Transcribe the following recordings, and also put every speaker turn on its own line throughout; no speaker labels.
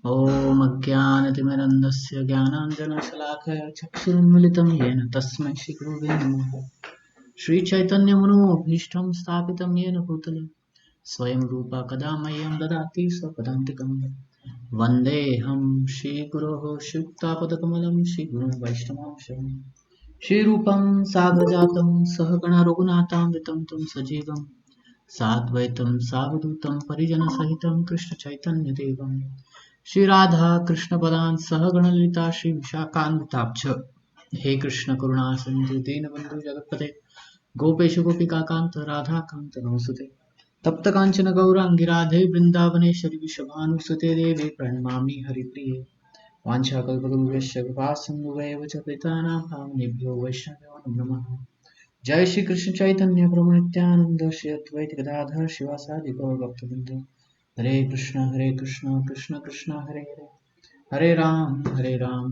ॐ अज्ञानतिमिरन्धस्य ज्ञानाञ्जनशलाकया चक्षुरुन्मिलितं येन तस्मै श्रीगुरुवे नमः। श्रीचैतन्यमनोभीष्टं स्थापितं येन भूतले स्वयं रूपा कदा मह्यं ददाति स्वपदान्तिकं। वन्देऽहं श्रीगुरोः श्रीयुक्तापदकमलं श्रीगुरुं वैष्णवांशं श्रीरूपं साग्रजातं सहगण रघुनाथामृतं तं सजीवं साद्वैतं सावधूतं परिजनसहितं कृष्णचैतन्यदेवं श्री राधा कृष्ण पदान सह गणलिता श्री विशाखान्विताब्ज हे कृष्ण करुणा सिंधु दीनबंधु जगत्पते गोपेश गोपिका कांत राधा कांत नमोस्तुते तप्त कांचन गौरांगी राधे वृंदावनेश्वरी विश्वभानुसुते देवी प्रणमामि हरिप्रिये वाञ्छाकल्पतरुभ्यश्च कृपासिन्धुभ्येव च पतितानां पावनेभ्यो वैष्णवेभ्यो नमो नमः। जय श्री कृष्ण चैतन्य प्रभु नित्यानंद श्री अद्वैत गदाधर शिवासादि गौर भक्तवृंद। हरे कृष्ण कृष्ण कृष्ण हरे हरे, हरे Ram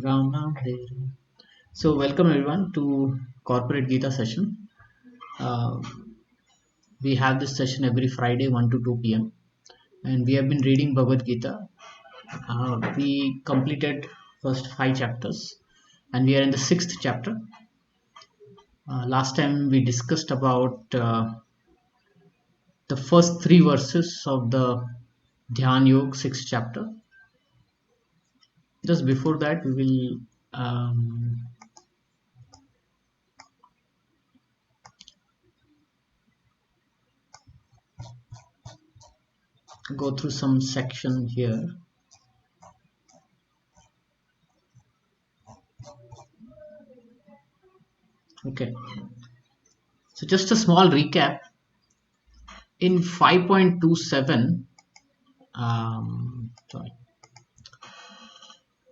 Ram Ram Hare Hare. So welcome everyone to corporate Gita session. Uh, we have this session every Friday 1 to 2 p.m. and we have been reading Bhagavad Gita. We completed first 5 chapters and we are in the 6th chapter. Last time we discussed about the first 3 verses of the Dhyan Yoga 6th chapter. Just before that we will go through some section here. Okay, so just a small recap. In 5.27, sorry,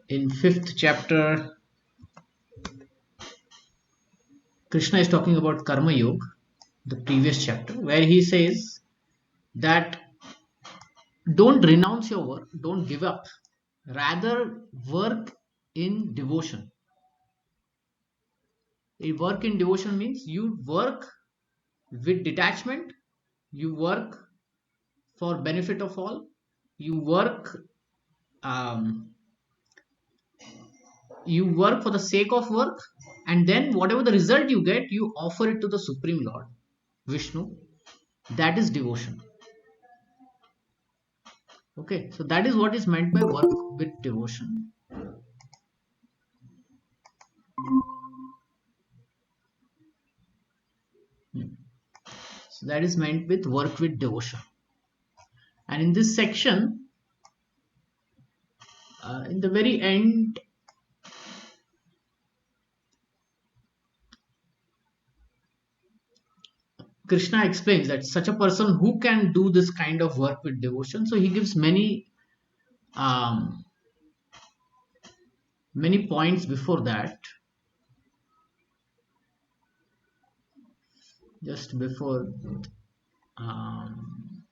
in 5th chapter, Krishna is talking about Karma Yoga, the previous chapter, where he says that don't renounce your work, don't give up, rather work in devotion. A work in devotion means you work with detachment, you work for benefit of all, you work um, you work for the sake of work, and then whatever the result you get, you offer it to the Supreme Lord Vishnu. That is devotion. Okay, so that is what is meant by work with devotion. So that is meant with work with devotion. And in this section, in the very end, Krishna explains that such a person who can do this kind of work with devotion. So he gives um, many points before that. Just before um,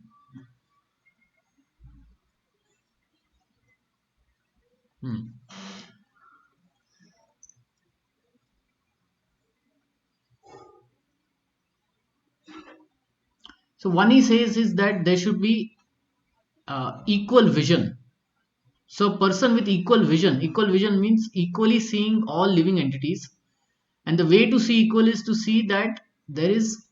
hmm. So one he says is that there should be equal vision. So a person with equal vision means equally seeing all living entities. And the way to see equal is to see that there is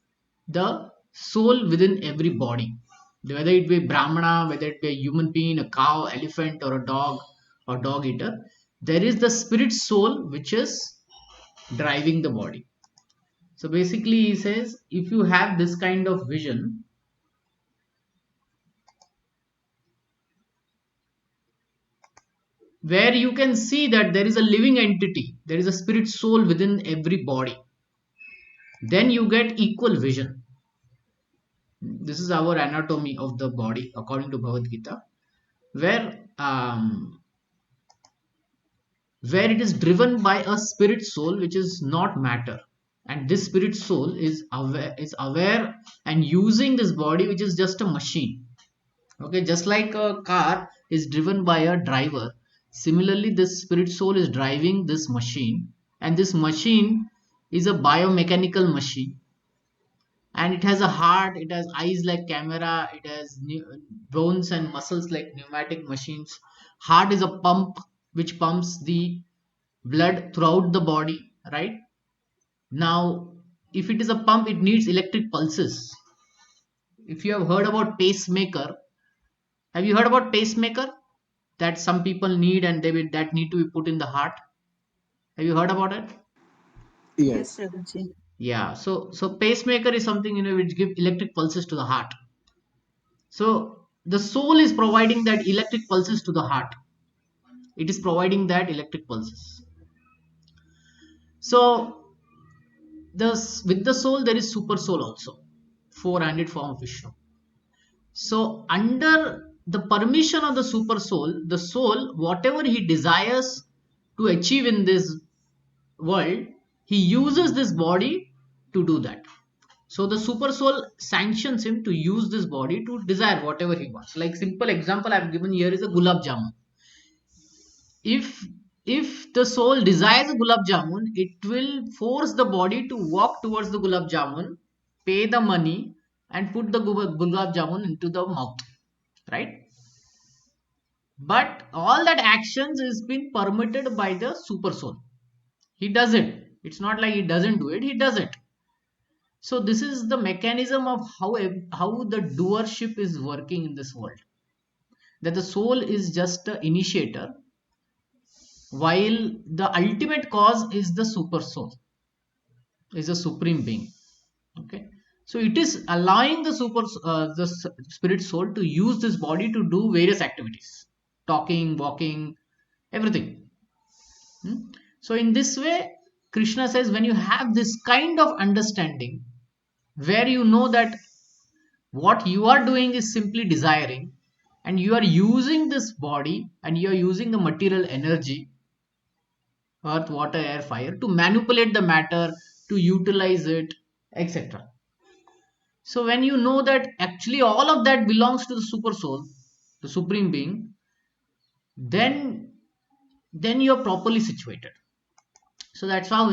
the soul within every body. Whether it be Brahmana, whether it be a human being, a cow, elephant, or a dog or dog eater, there is the spirit soul which is driving the body. So basically, he says if you have this kind of vision, where you can see that there is a living entity, there is a spirit soul within every body, then you get equal vision. This is our anatomy of the body according to Bhagavad Gita, where where it is driven by a spirit soul which is not matter, and this spirit soul is aware and using this body which is just a machine. Okay, just like a car is driven by a driver, similarly this spirit soul is driving this machine, and this machine is a biomechanical machine. And it has a heart, it has eyes like camera, it has bones and muscles like pneumatic machines. Heart is a pump which pumps the blood throughout the body, right? Now, if it is a pump, it needs electric pulses. If you have heard about pacemaker, have you heard about pacemaker that some people need, and that need to be put in the heart? Have you heard about it?
Yes,
Yes, Raghuji.
Yeah. So pacemaker is something, which give electric pulses to the heart. So the soul is providing that electric pulses to the heart. It is providing that electric pulses. So with the soul there is super soul also, four-handed form of Vishnu. So under the permission of the super soul, the soul, whatever he desires to achieve in this world, he uses this body to do that. So the super soul sanctions him to use this body to desire whatever he wants. Like simple example I've given here is a gulab jamun. If the soul desires a gulab jamun, it will force the body to walk towards the gulab jamun, pay the money, and put the gulab jamun into the mouth, right? But all that actions is been permitted by the super soul. He does it. It's not like he doesn't do it. He does it. So this is the mechanism of how the doership is working in this world. That the soul is just the initiator, while the ultimate cause is the super soul, is a supreme being. Okay, so it is allowing the spirit soul to use this body to do various activities, talking, walking, everything. Hmm? So in this way, Krishna says, when you have this kind of understanding, where you know that what you are doing is simply desiring, and you are using this body and you are using the material energy, earth, water, air, fire, to manipulate the matter, to utilize it, etc. So when you know that actually all of that belongs to the super soul, the supreme being, then you're properly situated. So that's how,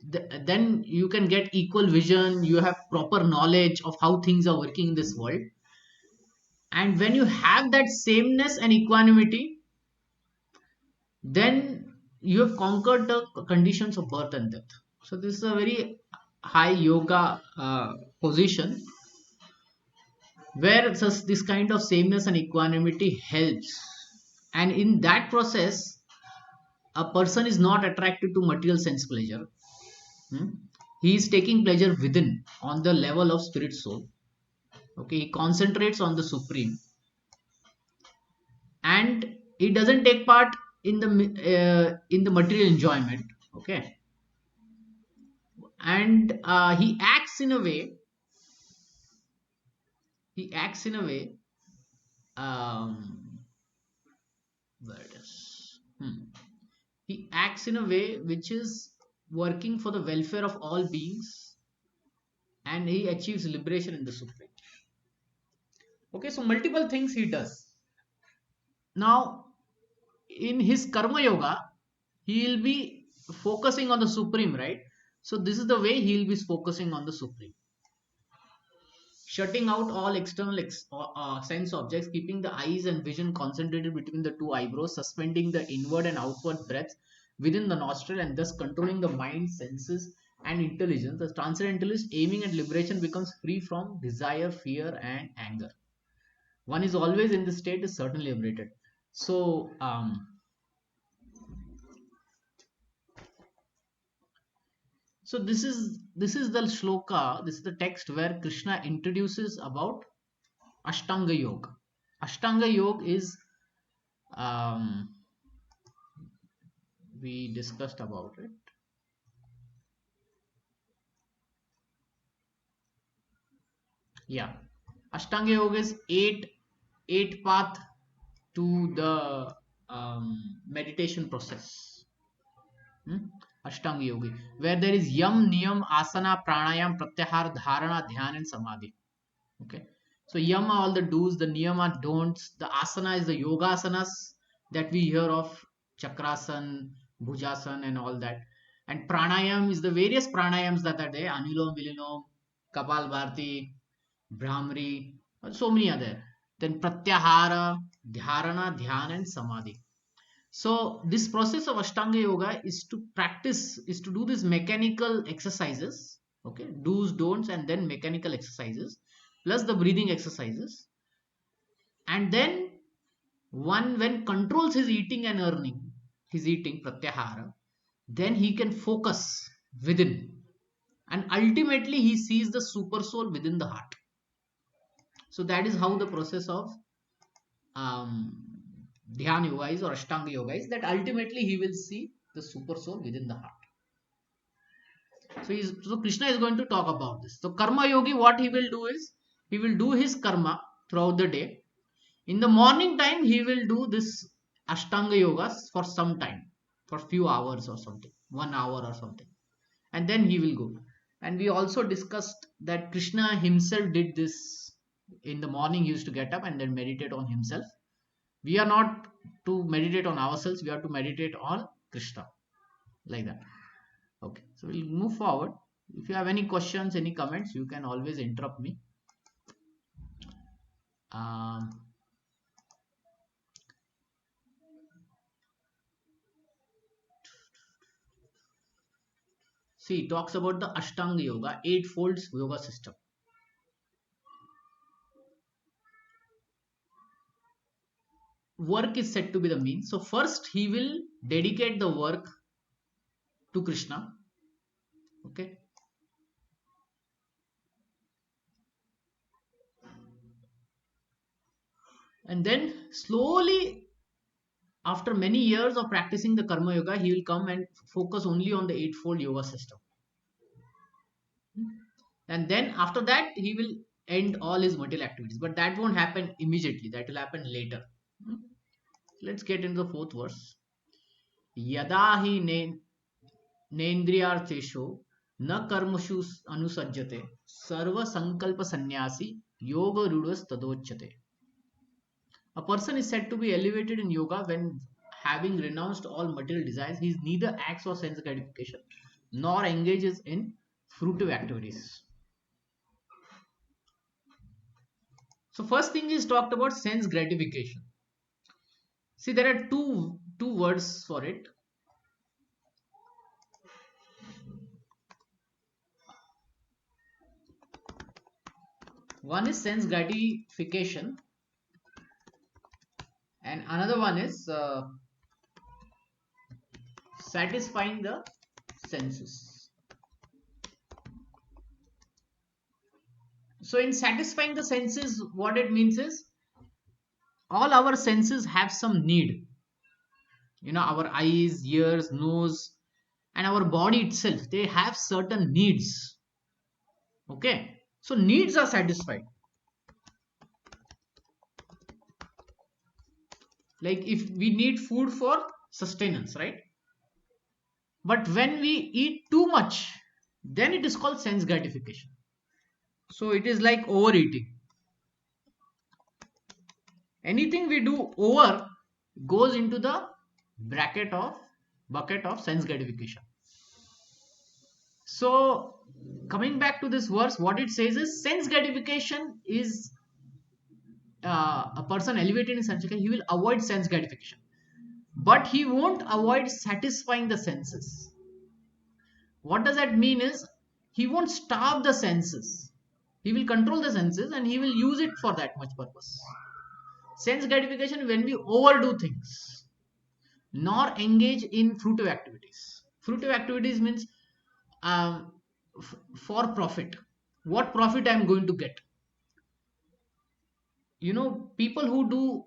then you can get equal vision, you have proper knowledge of how things are working in this world. And when you have that sameness and equanimity, then you have conquered the conditions of birth and death. So this is a very high yoga position, where this kind of sameness and equanimity helps. And in that process, a person is not attracted to material sense pleasure. Hmm? He is taking pleasure within, on the level of spirit soul. Okay, he concentrates on the supreme, and he doesn't take part in the material enjoyment. Okay, and he acts in a way, um, where it is. He acts in a way which is working for the welfare of all beings, and he achieves liberation in the supreme. Okay, so multiple things he does. Now, in his karma yoga, he will be focusing on the supreme, right? So this is the way he will be focusing on the supreme, shutting out all external sense objects, keeping the eyes and vision concentrated between the two eyebrows, suspending the inward and outward breath within the nostril, and thus controlling the mind, senses, and intelligence. The transcendentalist aiming at liberation becomes free from desire, fear, and anger. One is always in the state is certainly liberated. So this is the shloka, this is the text where Krishna introduces about Ashtanga Yoga. Ashtanga Yoga is, um, we discussed about it. Yeah, Ashtanga Yoga is eight path to the meditation process. Hmm? Ashtanga Yoga, where there is yam, niyam, asana, pranayam, pratyahar, dharana, dhyan, and samadhi. Okay, so yama all the do's, the niyama don'ts, the asana is the yoga asanas that we hear of, chakrasan, bhujasan, and all that. And pranayam is the various pranayams that are there, anulom, vililom, Kapal Bharti, Brahmari, and so many other. Then Pratyahara, Dharana, Dhyan, and Samadhi. So this process of Ashtanga Yoga is to practice, is to do these mechanical exercises, okay, do's, don'ts, and then mechanical exercises, plus the breathing exercises, and then one when controls his eating and earning, his eating Pratyahara, then he can focus within, and ultimately he sees the super soul within the heart. So that is how the process of Dhyana Yoga is, or Ashtanga Yoga is, that ultimately he will see the super soul within the heart. So Krishna is going to talk about this. So Karma Yogi, what he will do is, he will do his karma throughout the day. In the morning time, he will do this Ashtanga Yogas for some time, for few hours or something, 1 hour or something, and then he will go. And we also discussed that Krishna himself did this. In the morning he used to get up and then meditate on himself. We are not to meditate on ourselves, we are to meditate on Krishna, like that. Okay, so we'll move forward. If you have any questions, any comments, you can always interrupt me. um, See, it talks about the Ashtanga Yoga, eightfold yoga system. Work is said to be the means. So first he will dedicate the work to Krishna. Okay. And then slowly, after many years of practicing the Karma Yoga, he will come and focus only on the eightfold yoga system. And then after that, he will end all his material activities. But that won't happen immediately, that will happen later. Let's get into the fourth verse. Yada hi नेन्द्रियार्थेषु न कर्मसु अनुसज्जते सर्व संकल्प संन्यासी योग रूढ़स्तदोच्यते. A person is said to be elevated in yoga when, having renounced all material desires, he neither acts for sense gratification nor engages in fruitive activities. So first thing is talked about sense gratification. See, there are two words for it. One is sense gratification and another one is satisfying the senses. So in satisfying the senses, what it means is, all our senses have some need. Our eyes, ears, nose, and our body itself, they have certain needs. Okay, so needs are satisfied. Like if we need food for sustenance, right? But when we eat too much, then it is called sense gratification. So it is like overeating. Anything we do over goes into the bucket of sense gratification. So coming back to this verse, what it says is, sense gratification is a person elevated in sense gratification, he will avoid sense gratification, but he won't avoid satisfying the senses. What does that mean is, he won't starve the senses. He will control the senses and he will use it for that much purpose. Sense gratification when we overdo things, nor engage in fruitive activities. Fruitive activities means for profit. What profit I am going to get? People who do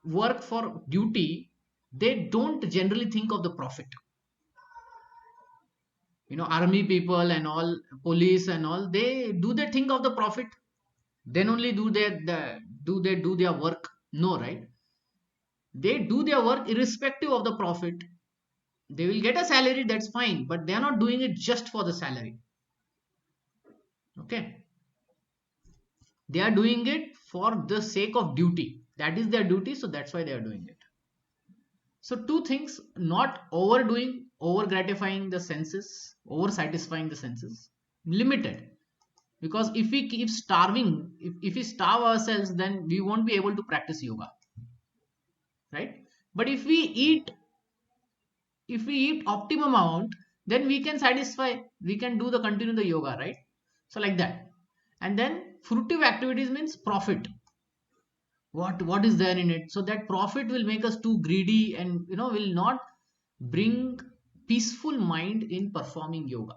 work for duty, they don't generally think of the profit. Army people and all, police and all, they think of the profit? Then only do they do their work? No, right? They do their work irrespective of the profit. They will get a salary, that's fine, but they are not doing it just for the salary. Okay, they are doing it for the sake of duty. That is their duty, so that's why they are doing it. So two things: not overdoing, over gratifying the senses, over satisfying the senses, limited. Because if we keep starving, if we starve ourselves, then we won't be able to practice yoga, right? But if we eat optimum amount, then we can satisfy, we can do the continue the yoga, right? So like that. And then fruitive activities means profit. What is there in it? So that profit will make us too greedy, and will not bring peaceful mind in performing yoga.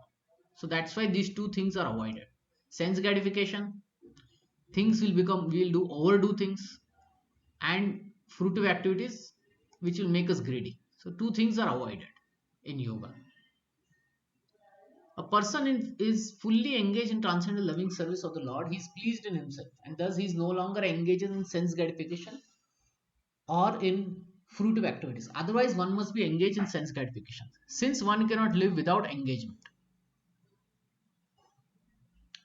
So that's why these two things are avoided. Sense gratification, things will become, we'll do overdo things, and fruitive activities which will make us greedy. So two things are avoided in yoga. A person is fully engaged in transcendental loving service of the Lord. He is pleased in himself, and thus he is no longer engaged in sense gratification or in fruitive activities. Otherwise, one must be engaged in sense gratification, since one cannot live without engagement.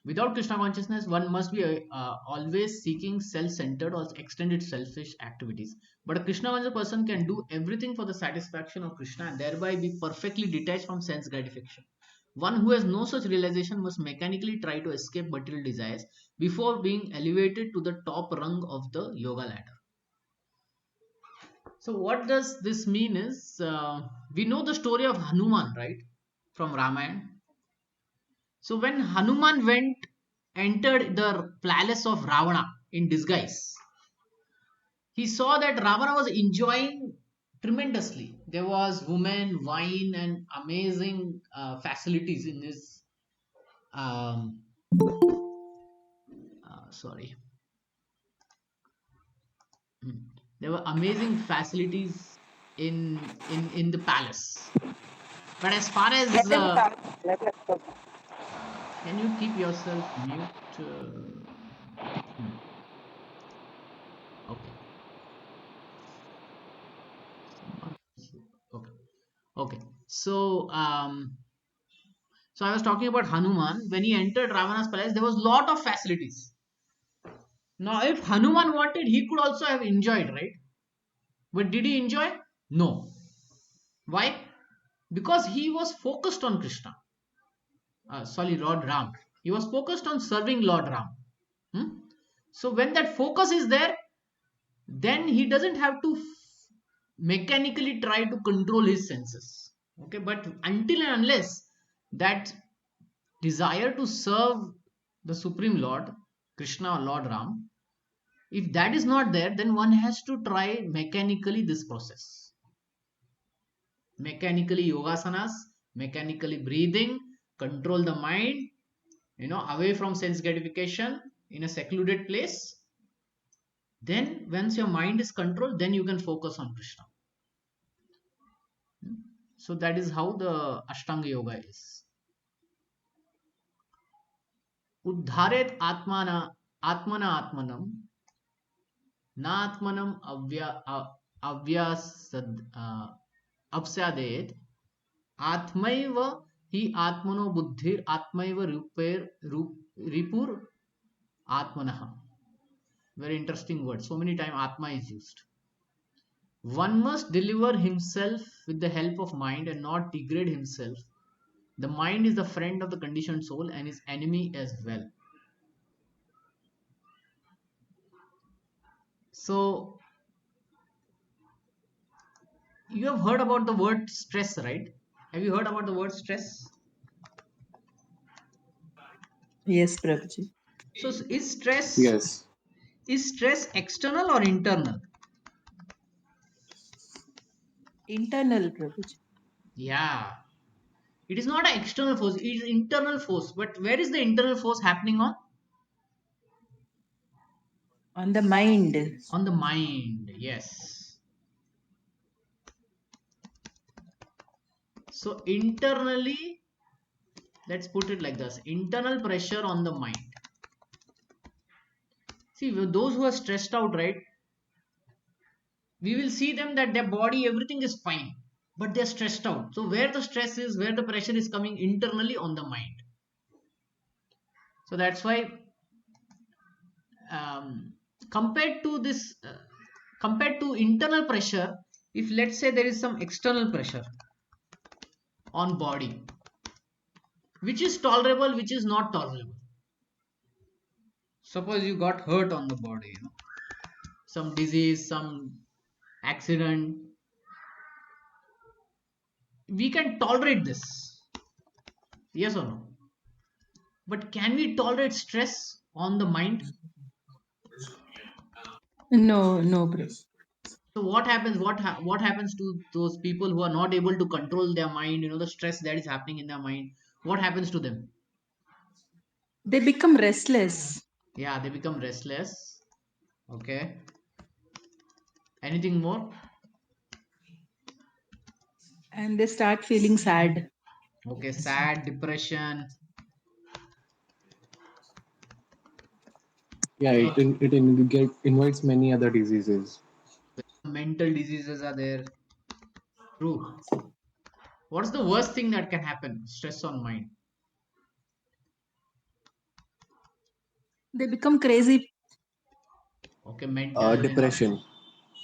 Without Krishna consciousness, one must be always seeking self-centered or extended selfish activities. But a Krishna conscious person can do everything for the satisfaction of Krishna and thereby be perfectly detached from sense gratification. One who has no such realization must mechanically try to escape material desires before being elevated to the top rung of the yoga ladder. So, what does this mean is, we know the story of Hanuman, right? From Ramayana. So when Hanuman entered the palace of Ravana in disguise, he saw that Ravana was enjoying tremendously. There was women, wine, and amazing facilities in his. Um, sorry, there were amazing facilities in the palace. But as far as can you keep yourself mute? Hmm, okay, someone. Okay, okay. So I was talking about Hanuman. When he entered Ravana's palace, there was lot of facilities. Now, if Hanuman wanted, he could also have enjoyed, right? But did he enjoy? No. Why? Because he was focused on Krishna. Sorry, Lord Ram. He was focused on serving Lord Ram. Hmm? So when that focus is there, then he doesn't have to mechanically try to control his senses. Okay, but until and unless that desire to serve the Supreme Lord, Krishna or Lord Ram, if that is not there, then one has to try mechanically this process. Mechanically yogasanas, mechanically breathing, control the mind, away from sense gratification in a secluded place. Then once your mind is controlled, then you can focus on Krishna. So that is how the Ashtanga Yoga is. Uddharet atmana atmanam नात्मनम अव्यासद अपस्यादेत आत्मैव ही आत्मनो बुद्धिर आत्मैव रिपुर आत्मनः. Very interesting word. So many times atma is used. One must deliver himself with the help of mind and not degrade himself. The mind is the friend of the conditioned soul and his enemy as well. So you have heard about the word stress, right? Have you heard about the word stress?
Yes, Prabhuji.
So
Yes.
is stress external or internal?
Internal, Prabhuji.
Yeah, it is not an external force, it is internal force. But where is the internal force happening on?
On the mind.
On the mind, yes. So internally, let's put it like this: internal pressure on the mind. See, those who are stressed out, right? We will see them that their body, everything is fine, but they're stressed out. So where the stress is, where the pressure is coming internally on the mind. So that's why, um, compared to this, compared to internal pressure, if let's say there is some external pressure on body, which is tolerable, which is not tolerable. Suppose you got hurt on the body, some disease, some accident. We can tolerate this, yes or no? But can we tolerate stress on the mind?
No, no, Prabhuji.
So what happens? What happens to those people who are not able to control their mind? The stress that is happening in their mind. What happens to them?
They become restless
Yeah, they become restless. Okay. Anything more?
and they start feeling sad.
Okay, sad, depression.
Yeah,
You know,
it invites many other diseases.
mental diseases are there. True. What's the worst thing that can happen? Stress on mind.
They become crazy.
Okay, mental and
Depression.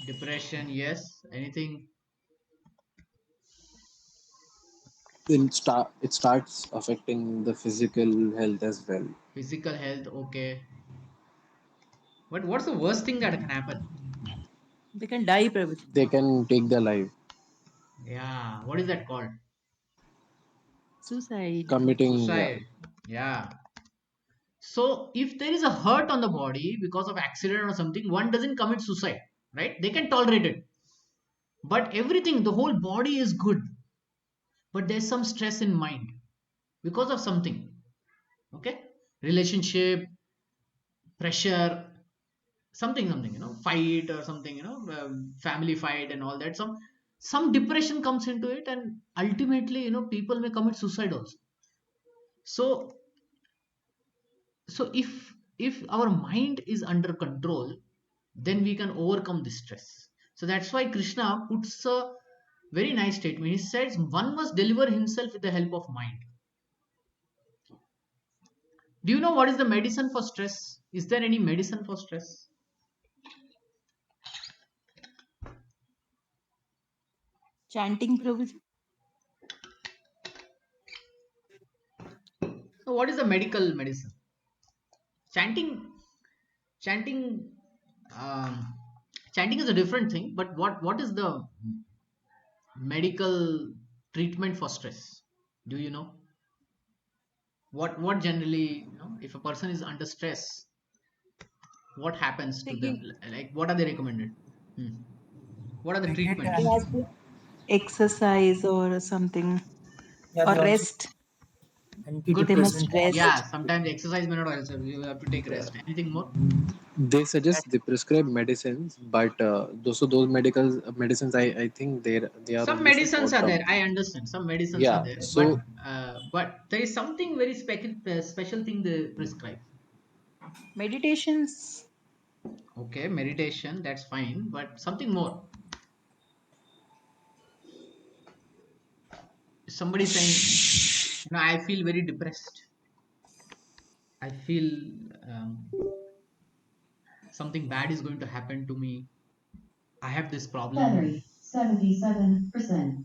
depression. Yes. Anything?
It starts affecting the physical health as well.
Physical health. Okay. But what's the worst thing that can happen?
They can die, Prabhuji.
They can take their life,
Yeah. What is that called?
Suicide.
committing. Yeah,
Suicide. Yeah. So if there is a hurt on the body because of accident or something, one doesn't commit suicide, right? They can tolerate it. But everything, the whole body is good, but there's some stress in mind because of something. Okay, relationship, pressure, something, fight or something, family fight and all that. Some depression comes into it, and ultimately, people may commit suicide also. So so if our mind is under control, then we can overcome this stress. So that's why Krishna puts a very nice statement. He says one must deliver himself with the help of mind. Do you know what is the medicine for stress? Is there any medicine for stress?
Chanting, Prabhuji.
So what is the medical medicine? Chanting chanting um, chanting is a different thing, but what is the medical treatment for stress? Do you know what generally, if a person is under stress, what happens to them?
Taking,
Like, what are they recommended? Hmm. What are the
They get
they
treatments?
have to exercise or something,
yeah,
or
they also
rest.
Good
They
to
must
antidepressant also.
Yeah,
rest.
sometimes exercise may not also, you have to take rest. Anything more?
they prescribe medicines, but those medical medicines, I think they are
Some
only for
medicines
short
are there,
term.
I understand, some medicines are
Yeah,
there, but
so
there is something very special thing they prescribe.
Meditations.
Okay, meditation, that's fine, but something more. Somebody saying, I feel very depressed. I feel um, something bad is going to happen to me. I have this problem.
Battery 77%.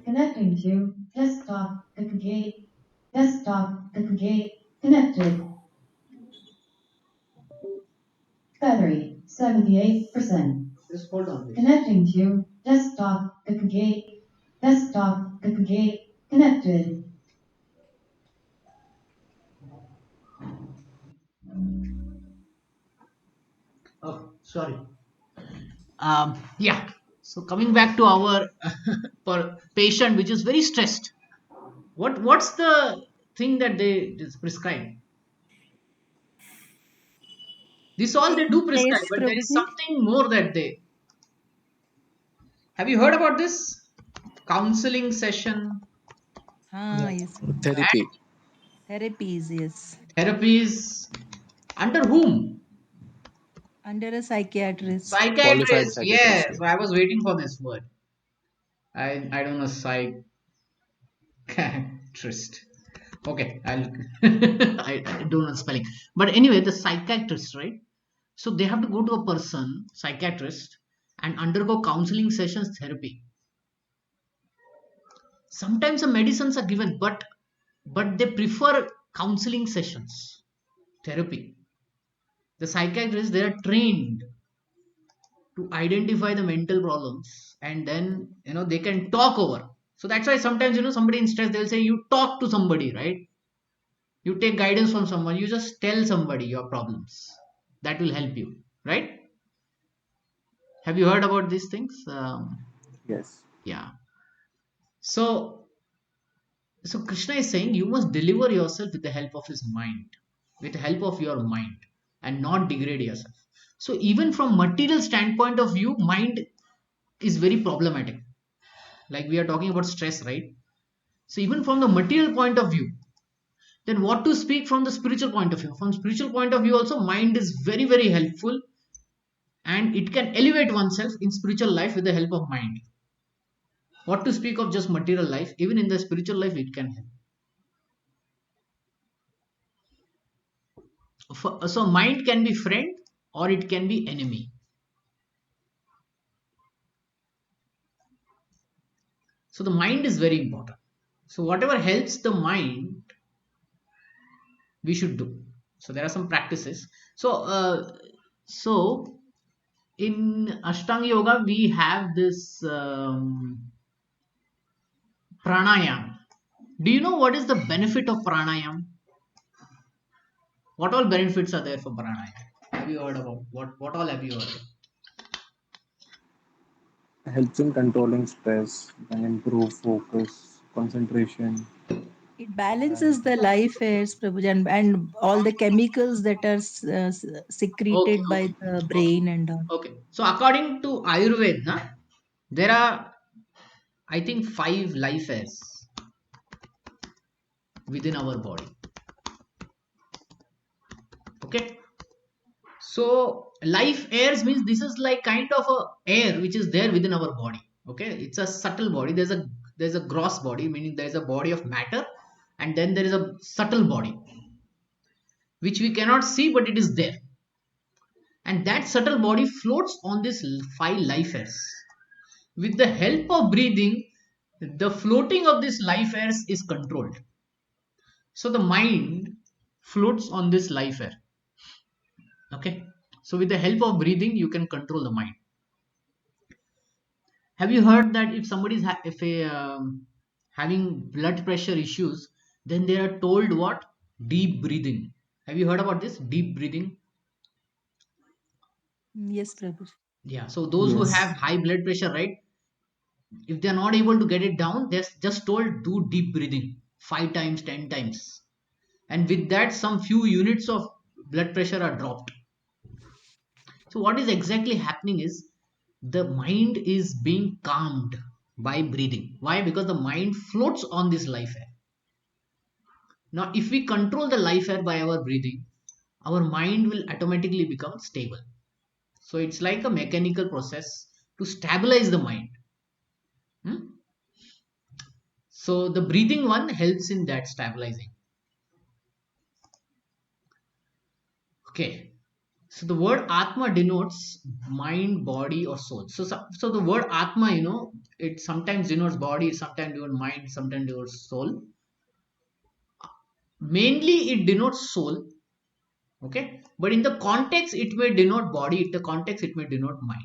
Connecting to desktop gate. Desktop gate connected. Battery 78%.
Just hold on, please.
Connecting to desktop gate. Desktop gate connected.
Oh, sorry. Yeah. So coming back to our patient, which is very stressed. What's the thing that they just prescribe? This all they do
Taking
prescribe,
rest,
but there is
Prabhuji.
something more that they. Have you heard about this counseling session
Ah,
Yeah.
yes.
therapy.
Therapies, yes.
and therapies under whom?
Under a psychiatrist.
Qualified
Psychiatrist.
psychiatrist.
Yes,
Yeah.
I was waiting for this word. I don't know psychiatrist. Okay, I don't know spelling. But anyway, the psychiatrist, right? So they have to go to a person, psychiatrist, and undergo counseling sessions, therapy. Sometimes the medicines are given, but they prefer counseling sessions, therapy. The psychiatrists, they are trained to identify the mental problems, and then they can talk over. So that's why sometimes somebody in stress, they'll say you talk to somebody, right? You take guidance from someone, you just tell somebody your problems. That will help you, right? Have you heard about these things?
Yes.
Yeah. So Krishna is saying you must deliver yourself with the help of his mind, with the help of your mind, and not degrade yourself. So even from material standpoint of view, mind is very problematic. Like we are talking about stress, right? So even from the material point of view, then what to speak from the spiritual point of view? From spiritual point of view also, mind is very, very helpful, and it can elevate oneself in spiritual life with the help of mind. What to speak of just material life, even in the spiritual life it can help. So mind can be friend or it can be enemy. So the mind is very important. So whatever helps the mind, we should do. So there are some practices. So in Ashtanga Yoga we have this pranayam. Do you know what is the benefit of pranayam? What all benefits are there for pranayam? Have you heard about what all have you heard?
Helps in controlling stress, then improve focus, concentration,
It
and
balances the life airs, Prabhuji, and all the chemicals that are
Okay,
secreted by
okay,
the
okay,
brain and all.
okay. So according to Ayurveda, there are, I think, 5 life airs within our body. Okay. So life airs means this is like kind of a air which is there within our body. Okay, it's a subtle body. There's a gross body, meaning there is a body of matter, and then there is a subtle body which we cannot see, but it is there. And that subtle body floats on this 5 life airs. With the help of breathing, the floating of this life airs is controlled. So the mind floats on this life air. Okay. So with the help of breathing, you can control the mind. Have you heard that if somebody is if a having blood pressure issues, then they are told what? Deep breathing. Have you heard about this deep breathing?
Yes, Prabhuji.
Yeah. So those who
yes,
have high blood pressure, right? If they are not able to get it down, they're just told do deep breathing 5 times, 10 times, and with that, some few units of blood pressure are dropped. So what is exactly happening is the mind is being calmed by breathing. Why? Because the mind floats on this life air. Now, if we control the life air by our breathing, our mind will automatically become stable. So it's like a mechanical process to stabilize the mind. Hmm? So the breathing one helps in that stabilizing. Okay. So the word Atma denotes mind, body, or soul. So the word Atma, it sometimes denotes body, sometimes denotes mind, sometimes denotes soul. Mainly, it denotes soul. Okay, but in the context, it may denote body. In the context, it may denote mind.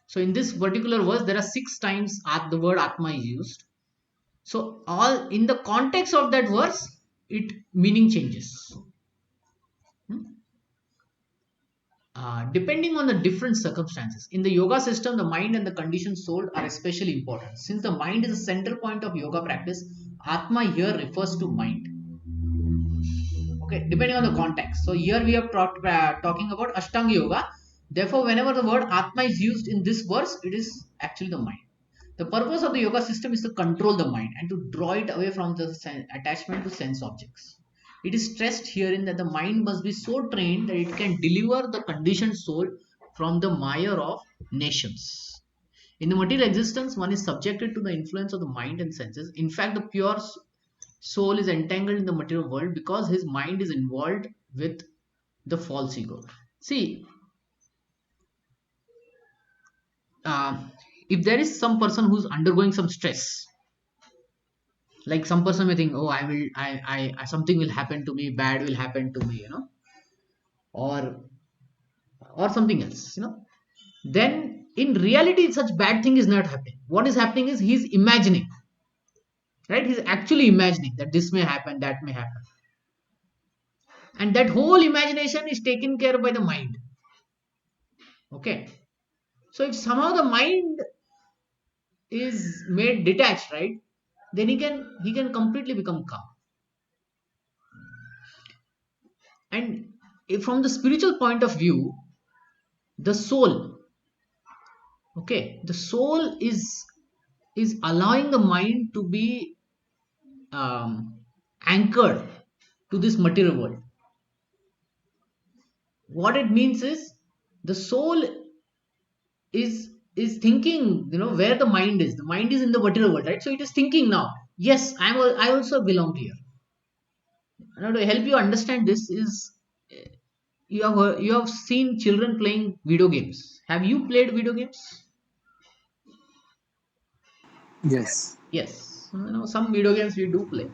So in this particular verse, there are 6 times at the word Atma is used. So all in the context of that verse, it meaning changes. Hmm? Depending on the different circumstances. In the yoga system, the mind and the conditioned soul are especially important. Since the mind is a central point of yoga practice, Atma here refers to mind. Okay, depending on the context. So here we are talking about Ashtanga Yoga. Therefore, whenever the word Atma is used in this verse, it is actually the mind. The purpose of the yoga system is to control the mind and to draw it away from the attachment to sense objects. It is stressed herein that the mind must be so trained that it can deliver the conditioned soul from the mire of nations. In the material existence, one is subjected to the influence of the mind and senses. In fact, the pure soul is entangled in the material world because his mind is involved with the false ego. See, uh, if there is some person who's undergoing some stress, like some person may think, oh, something will happen to me, bad will happen to me, or or something else, then in reality such bad thing is not happening. What is happening is he's imagining, right? He's actually imagining that this may happen, that may happen, and that whole imagination is taken care of by the mind. Okay, so if somehow the mind is made detached, right, then he can completely become calm. And if from the spiritual point of view, the soul, okay, the soul is allowing the mind to be anchored to this material world. What it means is the soul is thinking, where the mind is. The mind is in the material world, right? So it is thinking now, yes, I also belong here. Now to help you understand this is, you have seen children playing video games. Have you played video games?
Yes.
Yes, some video games we do play,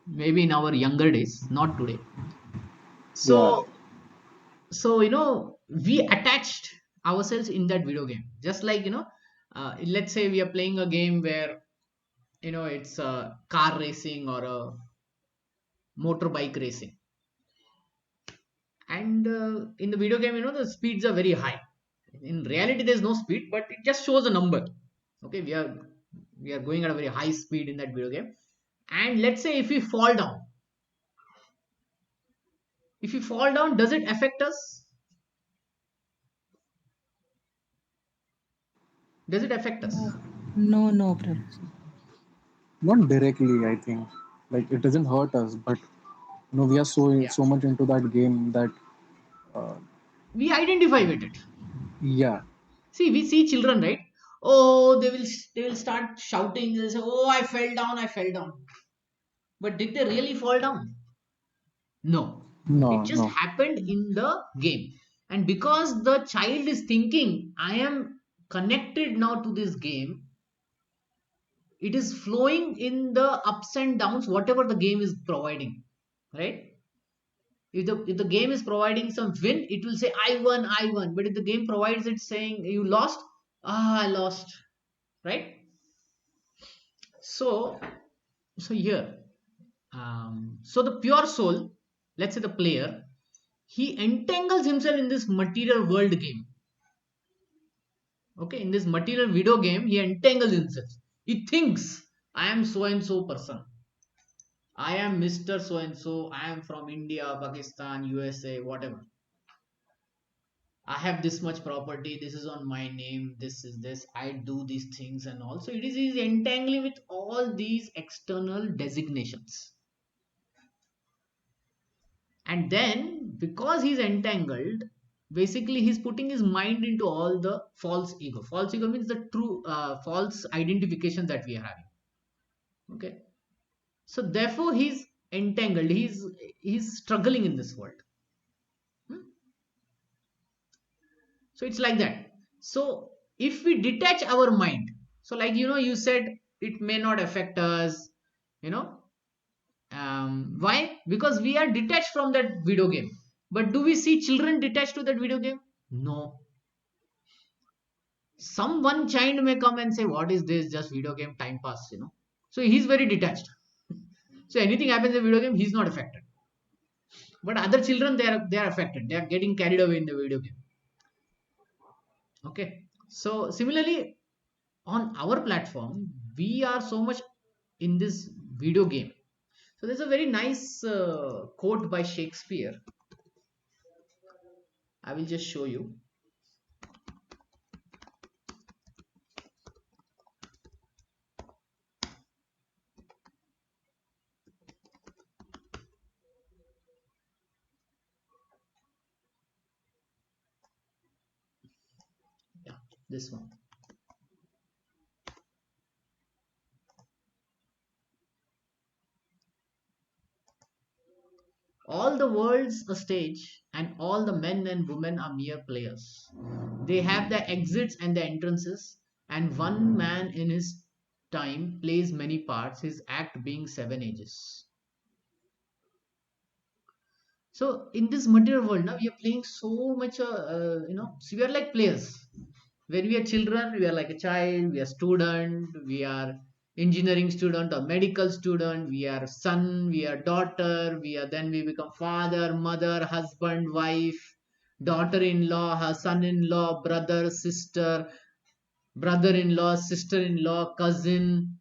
maybe in our younger days, not today.
Yeah.
So we attached ourselves in that video game, just like, let's say we are playing a game where, it's a car racing or a motorbike racing. And in the video game, the speeds are very high. In reality there's no speed, but it just shows a number. Okay, we are going at a very high speed in that video game. And let's say if we fall down, does it affect us? Does it affect
No,
us?
no, no, Prabhu.
Not directly, I think. Like it doesn't hurt us, but we are so
Yeah,
so much into that game that uh,
we identify with it.
yeah,
See, we see children, right? Oh, they will start shouting. They'll say, "Oh, I fell down, I fell down." But did they really fall down? No. It
no,
just
no,
happened in the game. And because the child is thinking, I am connected now to this game, it is flowing in the ups and downs, whatever the game is providing. Right? If the game is providing some win, it will say, I won, I won. But if the game provides it saying you lost, I lost. Right? So, so here, so the pure soul, let's say the player, he entangles himself in this material world game. Okay, in this material video game, he entangles himself. He thinks, I am so and so person. I am Mr. So and so. I am from India, Pakistan, USA, whatever. I have this much property. This is on my name. This is this. I do these things and all. So it is he's entangling with all these external designations. And then because he's entangled, basically he's putting his mind into all the false ego means the true false identification that we are having. Okay, so therefore he's entangled, he's struggling in this world. Hmm? So it's like that. So if we detach our mind, so like, you said it may not affect us, you know why? Because we are detached from that video game. But do we see children detached to that video game? No. Some one child may come and say, what is this, just video game, time pass, so he's very detached. So anything happens in the video game, he's not affected. But other children, they are affected, they are getting carried away in the video game. Okay, so similarly, on our platform, we are so much in this video game. So there's a very nice quote by Shakespeare. I will just show you. Yeah, this one. All the world's a stage, and all the men and women are mere players. They have their exits and their entrances, and one man in his time plays many parts, his act being seven ages. So in this material world now we are playing so much so we are like players. When we are children we are like a child, we are student, we are engineering student or medical student, we are son, we are daughter, we become father, mother, husband, wife, daughter-in-law, her son-in-law, brother, sister, brother-in-law, sister-in-law, cousin,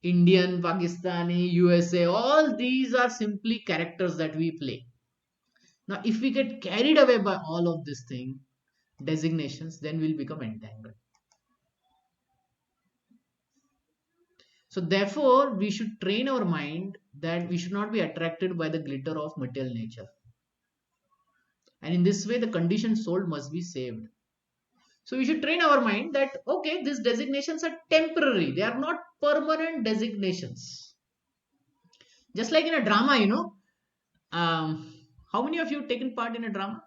Indian, Pakistani, USA, all these are simply characters that we play. Now, if we get carried away by all of this thing, designations, then we'll become entangled. So, therefore, we should train our mind that we should not be attracted by the glitter of material nature. And in this way, the conditioned soul must be saved. So, we should train our mind that, okay, these designations are temporary, they are not permanent designations. Just like in a drama, how many of you taken part in a drama?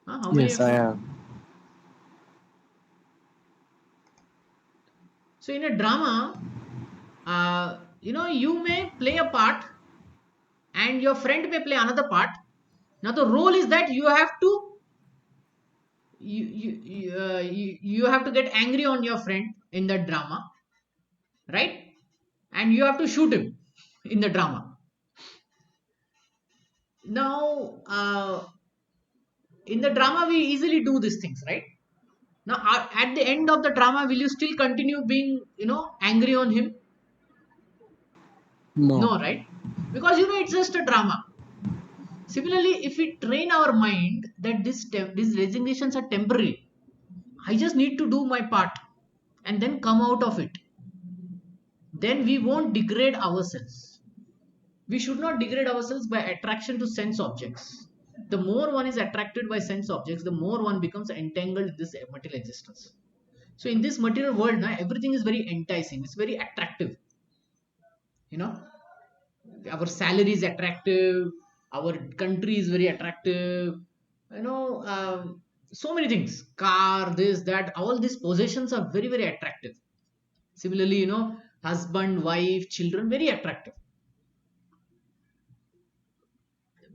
Huh? How many
Yes,
of
I
you?
have.
So in a drama, you may play a part and your friend may play another part. Now the role is that you have to get angry on your friend in the drama, right? And you have to shoot him in the drama. Now, in the drama, we easily do these things, right? Now, at the end of the drama, will you still continue being, angry on him?
No.
No, right? Because it's just a drama. Similarly, if we train our mind that these resignations are temporary, I just need to do my part and then come out of it, then we won't degrade ourselves. We should not degrade ourselves by attraction to sense objects. The more one is attracted by sense objects, the more one becomes entangled in this material existence. So in this material world, now everything is very enticing. It's very attractive. You know, our salary is attractive, our country is very attractive, so many things, car, this, that, all these possessions are very, very attractive. Similarly, husband, wife, children, very attractive.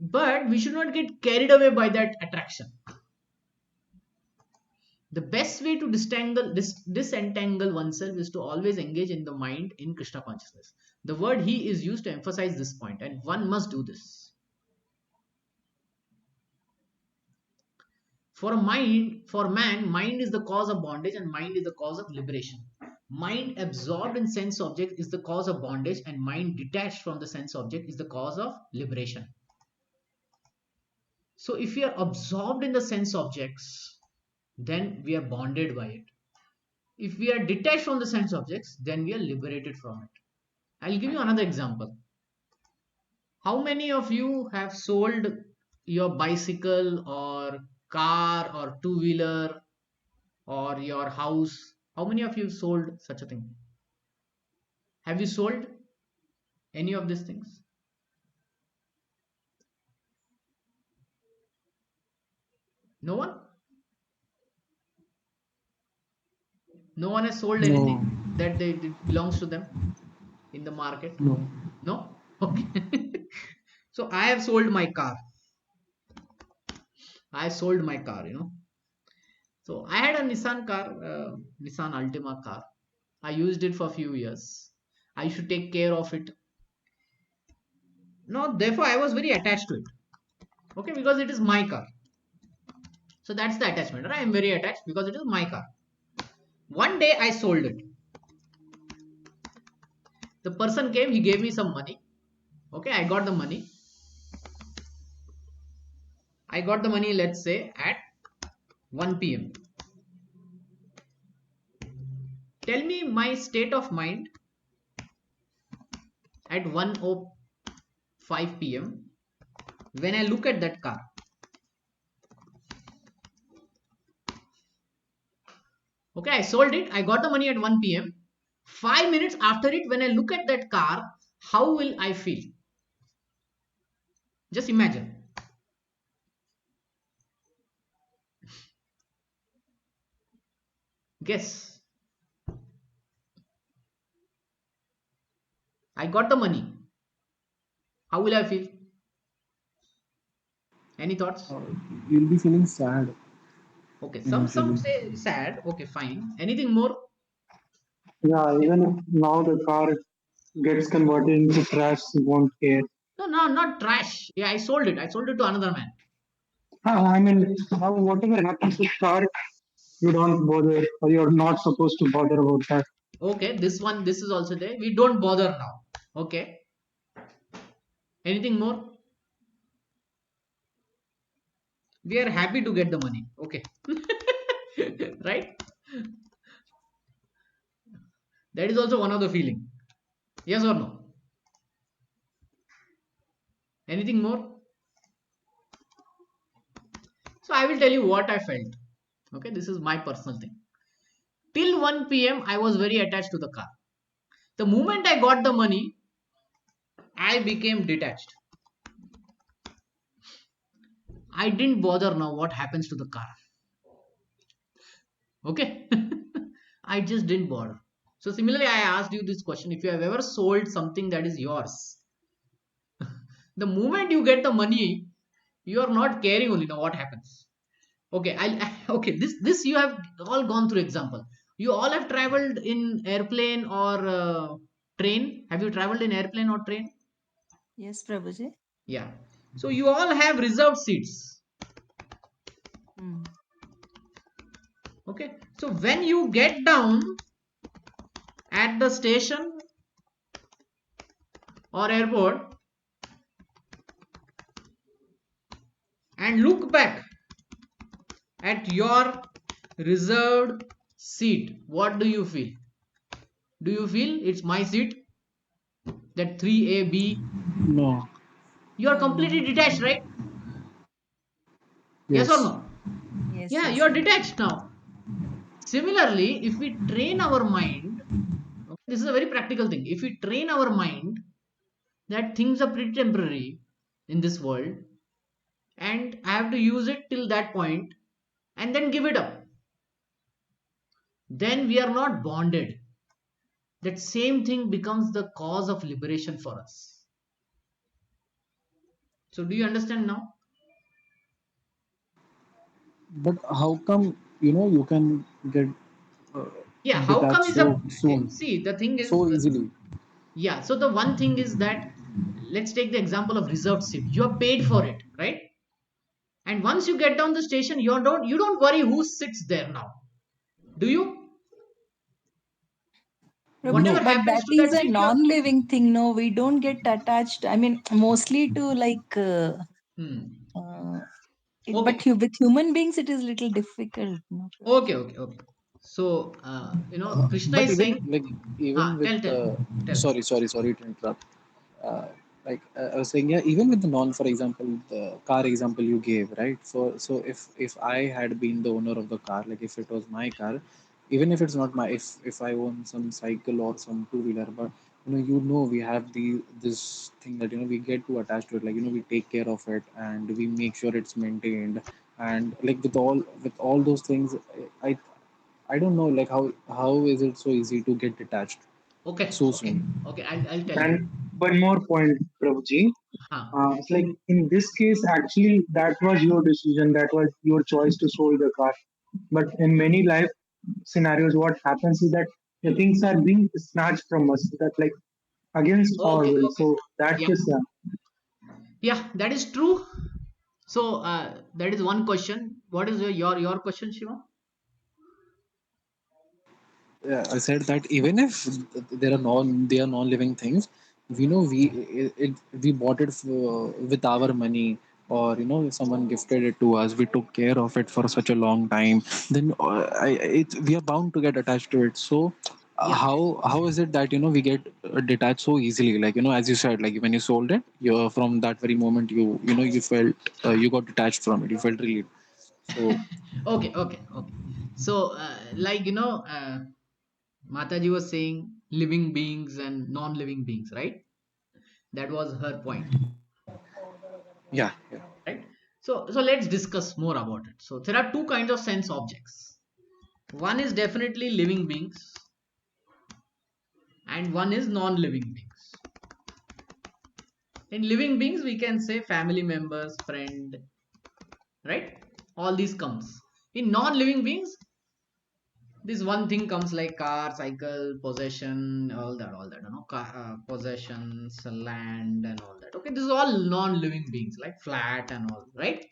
But we should not get carried away by that attraction. The best way to disentangle oneself is to always engage in the mind in Krishna consciousness. The word he is used to emphasize this point, and one must do this. For man, mind is the cause of bondage and mind is the cause of liberation. Mind absorbed in sense object is the cause of bondage, and mind detached from the sense object is the cause of liberation. So if we are absorbed in the sense objects, then we are bonded by it. If we are detached from the sense objects, then we are liberated from it. I'll give you another example. How many of you have sold your bicycle or car or two-wheeler or your house? How many of you sold such a thing? Have you sold any of these things? No one? No one has sold
No.
anything that it belongs to them in the market?
No.
No? Okay. So I have sold my car. I sold my car. So I had a Nissan car, Nissan Altima car. I used it for a few years. I should take care of it. No, therefore I was very attached to it. Okay, because it is my car. So that's the attachment. Right? I am very attached because it is my car. One day I sold it. The person came, he gave me some money. Okay, I got the money. I got the money, let's say, at 1 p.m. Tell me my state of mind at 1:05 p.m. when I look at that car. Okay, I sold it. I got the money at 1 p.m. 5 minutes after it, when I look at that car, how will I feel? Just imagine. Guess. got the money. How will I feel? Any thoughts?
You'll be feeling sad
Okay, some
initially.
say sad. Okay, fine. Anything more?
Yeah, even if now the car gets converted into trash, you won't care.
No, no, not trash. Yeah, I sold it. I sold it to another man.
I mean, now whatever happens with car, you don't bother, or you're not supposed to bother about that.
Okay, this is also there. We don't bother now. Okay. Anything more? We are happy to get the money. Okay. Right? That is also one of the feeling. Yes or no? Anything more? So I will tell you what I felt. Okay, this is my personal thing. Till 1 p.m. I was very attached to the car. The moment I got the money, I became detached. I didn't bother now what happens to the car. Okay. I just didn't bother. So similarly, I asked you this question: if you have ever sold something that is yours, the moment you get the money, you are not caring only now what happens. Okay, I'll okay. This you have all gone through example. You all have traveled in airplane or train. Have you traveled in airplane or train?
Yes, Prabhuji.
Yeah. So you all have reserved seats.
Hmm.
Okay. So when you get down at the station or airport and look back at your reserved seat, what do you feel? Do you feel it's my seat? That 3A, B?
No.
You are
No,
completely
no.
detached, right? Yes or
Yes.
no?
Yes,
Yeah, you
yes,
are
yes.
detached now. Similarly, if we train our mind, okay, this is a very practical thing. If we train our mind that things are pretty temporary in this world and I have to use it till that point and then give it up, then we are not bonded. That same thing becomes the cause of liberation for us. So, do you understand now?
But how come, you can get uh,
Yeah, how come
detached
is a
so soon,
see the thing is
so easily?
yeah, so the one thing is that let's take the example of reserved seat. You are paid for it, right? And once you get down the station, you don't worry who sits there now. Do you?
Prabhuji,
Whatever
No.
but
happens
that
to
is
that
a
seat, you're
non-living thing. No, we don't get attached. I mean, mostly to like,
hmm.
uh, but
Okay.
with human beings, it is little difficult. No,
Okay,
Prabhuji.
okay, okay. So Krishna
But
is
even
saying,
like even with
tell.
sorry to interrupt. uh, I was saying, yeah, even with the non, for example, the car example you gave, right? So if I had been the owner of the car, like if it was my car, even if it's not my, if I own some cycle or some two wheeler, but we have this thing that we get to attach to it, like we take care of it and we make sure it's maintained, and like with all those things, I I don't know, like how is it so easy to get detached
Okay,
so
okay,
soon?
okay. I'll tell you.
And one more point, Prabhuji.
Huh.
It's like in this case, actually, that was your decision, that was your choice to sold the car. But in many life scenarios, what happens is that the things are being snatched from us. That like against our
Okay,
will.
okay.
So that
Yeah,
is
yeah, that is true. So that is one question. What is your question, Shiva?
Yeah, I said that even if they are non-living things, we know we bought it with our money, or if someone gifted it to us, we took care of it for such a long time. Then we are bound to get attached to it. So
Yeah.
how is it that we get detached so easily? Like as you said, like when you sold it, you from that very moment you felt you got detached from it. You felt relieved. So
Okay, okay, okay. So like Mataji was saying living beings and non-living beings, right? That was her point,
yeah, yeah.
right? So let's discuss more about it. So there are two kinds of sense objects. One is definitely living beings, and one is non-living beings. In living beings, we can say family members, friend, right? All these comes. In non-living beings, this one thing comes like car, cycle, possession, all that, car, possessions, land, and all that. Okay, this is all non-living beings like flat and all, right?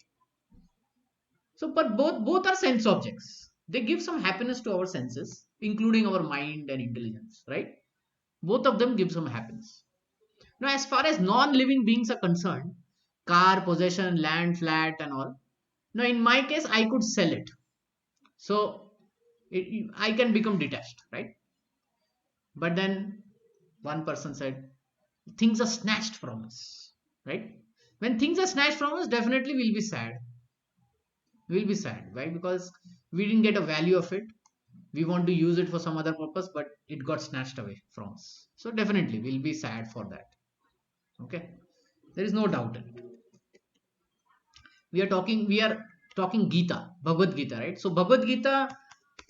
So, but both are sense objects. They give some happiness to our senses, including our mind and intelligence, right? Both of them give some happiness. Now, as far as non-living beings are concerned, car, possession, land, flat, and all. Now, in my case, I could sell it, so I can become detached, right? But then one person said, things are snatched from us, right? When things are snatched from us, definitely we'll be sad. We'll be sad, right? Because we didn't get a value of it. We want to use it for some other purpose, but it got snatched away from us. So definitely we'll be sad for that. Okay. There is no doubt in it. We are talking Gita, Bhagavad Gita, right? So Bhagavad Gita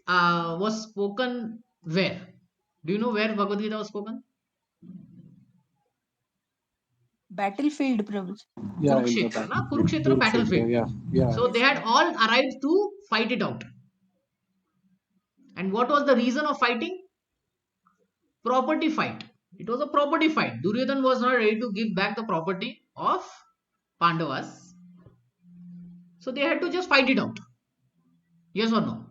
was spoken where? Do you know where Bhagavad Gita was spoken?
Battlefield, Prabhu.
Yeah, in the
Kurukshetra,
back.
na? Kurukshetra
Kurukshetra,
battlefield.
yeah, yeah.
So they
Yes,
had
Prabhu.
all arrived to fight it out. And what was the reason of fighting? Property fight. It was a property fight. Duryodhan was not ready to give back the property of Pandavas. So they had to just fight it out. Yes or no?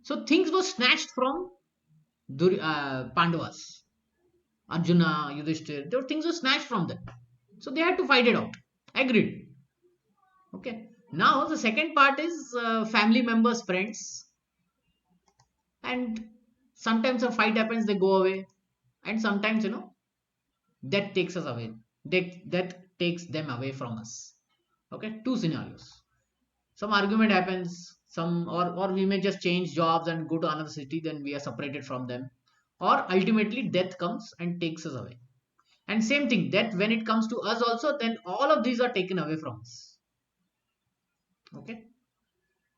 So things were snatched from Pandavas. Arjuna, Yudhishthir, those things were snatched from them. So they had to fight it out. Agreed. Okay. Now the second part is family members, friends, and sometimes a fight happens, they go away, and sometimes death takes us away. Death takes them away from us. Okay, two scenarios. Some argument happens, or we may just change jobs and go to another city. Then we are separated from them, or ultimately death comes and takes us away. And same thing, that when it comes to us also, then all of these are taken away from us. Okay.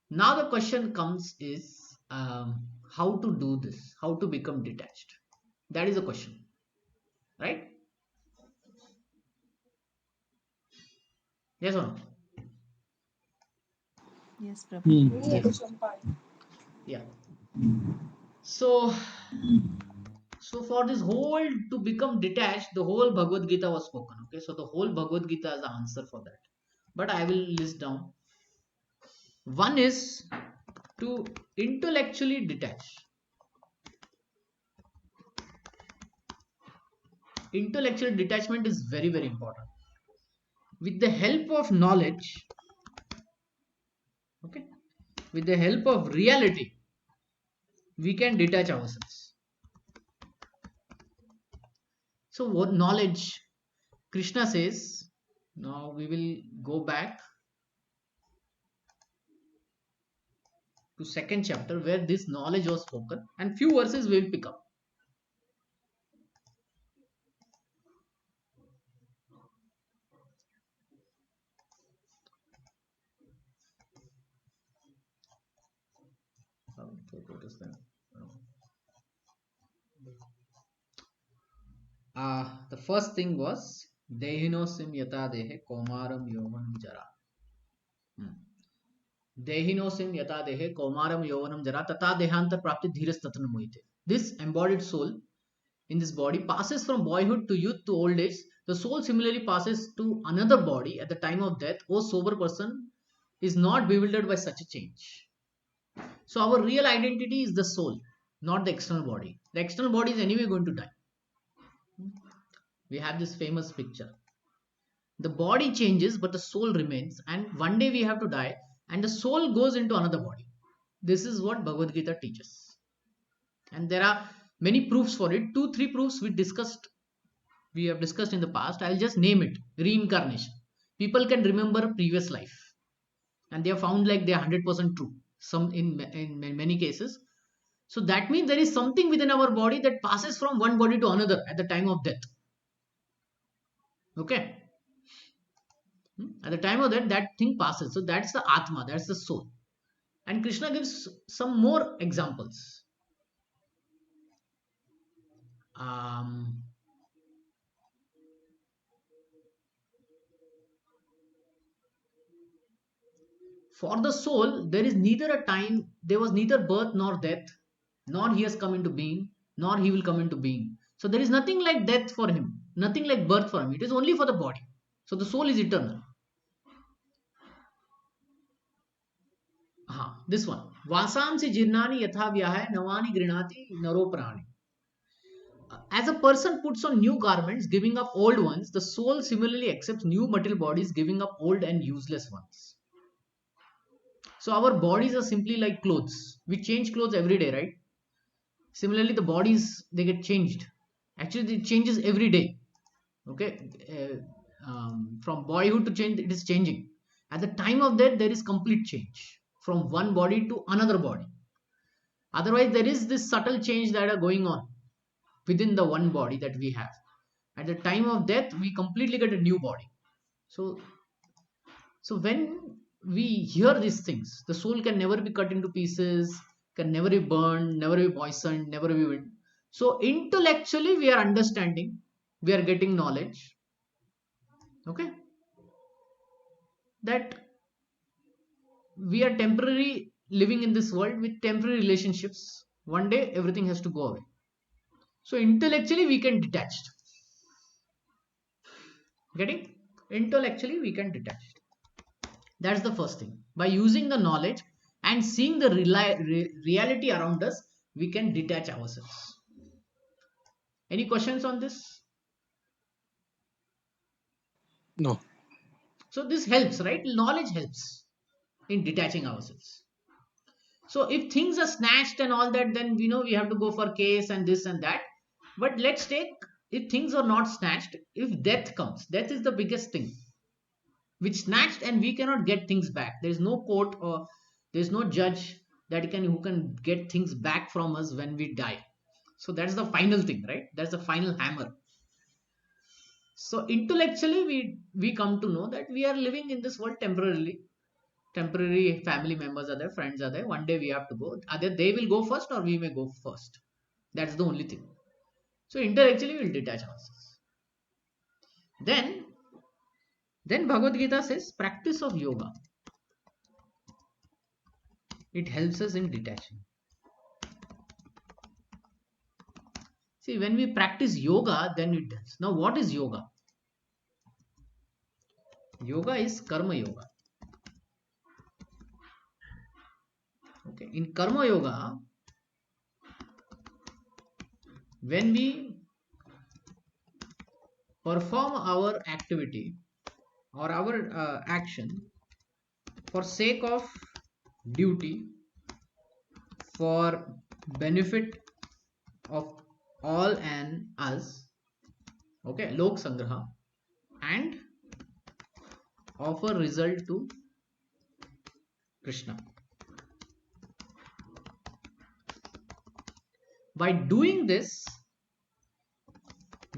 Now the question comes is how to do this, how to become detached. That is the question, right? Yes or no?
Yes, Prabhu.
Hmm. Yes.
Yeah. So, for this whole to become detached, the whole Bhagavad Gita was spoken. Okay, so the whole Bhagavad Gita is the answer for that. But I will list down. One is to intellectually detach. Intellectual detachment is very, very important. With the help of knowledge, okay, with the help of reality, we can detach ourselves. So, what knowledge? Krishna says, now we will go back to second chapter where this knowledge was spoken, and few verses we will pick up. The first thing was Dehinosim yata dehe komaram yovanam jara. Dehinosim yata dehe komaram yovanam jara tata dehanta prapti dhiras tatana mohite. This embodied soul in this body passes from boyhood to youth to old age. The soul similarly passes to another body at the time of death. O sober person is not bewildered by such a change. So our real identity is the soul, not the external body. The external body is anyway going to die. We have this famous picture. The body changes, but the soul remains, and one day we have to die, and the soul goes into another body. This is what Bhagavad Gita teaches. And there are many proofs for it. 2, 3 proofs we have discussed in the past. I'll just name it. Reincarnation. People can remember previous life, and they have found like they are 100% true. Some in many cases. So that means there is something within our body that passes from one body to another at the time of death. Okay. At the time of death, that thing passes. So that's the Atma, that's the soul. And Krishna gives some more examples. Um, For the soul, there is neither a time, there was neither birth nor death, nor he has come into being, nor he will come into being. So there is nothing like death for him, nothing like birth for him. It is only for the body. So the soul is eternal. This one. Vasamsi jirnani yatha vyahaya navani grinati naroprani. As a person puts on new garments, giving up old ones, the soul similarly accepts new material bodies, giving up old and useless ones. So our bodies are simply like clothes. We change clothes every day, right? Similarly, the bodies, they get changed. Actually, it changes every day. Okay, from boyhood to change, it is changing. At the time of that, there is complete change from one body to another body. Otherwise, there is this subtle change that are going on within the one body that we have. At the time of death, we completely get a new body. So when we hear these things, the soul can never be cut into pieces, can never be burned, never be poisoned, never be wind. So intellectually, we are understanding, we are getting knowledge. Okay, that we are temporary living in this world with temporary relationships. One day, everything has to go away. So intellectually, we can detach. Getting intellectually, we can detach. That's the first thing. By using the knowledge and seeing the reality around us, we can detach ourselves. Any questions on this?
No.
So this helps, right? Knowledge helps in detaching ourselves. So if things are snatched and all that, then we know we have to go for case and this and that. But let's take, if things are not snatched, if death comes, death is the biggest thing which snatched and we cannot get things back. There is no court or there is no judge who can get things back from us when we die. So that's the final thing, right? That's the final hammer. So intellectually we come to know that we are living in this world temporarily. Temporary family members are there, friends are there. One day we have to go. Either they will go first or we may go first. That's the only thing. So intellectually we'll detach ourselves. Then Bhagavad Gita says practice of yoga. It helps us in detaching. See, when we practice yoga, then it does. Now, what is yoga? Yoga is karma yoga. Okay, in karma yoga, when we perform our activity or our action for sake of duty, for benefit of all and us, okay, lok sangraha, and offer result to Krishna. By doing this,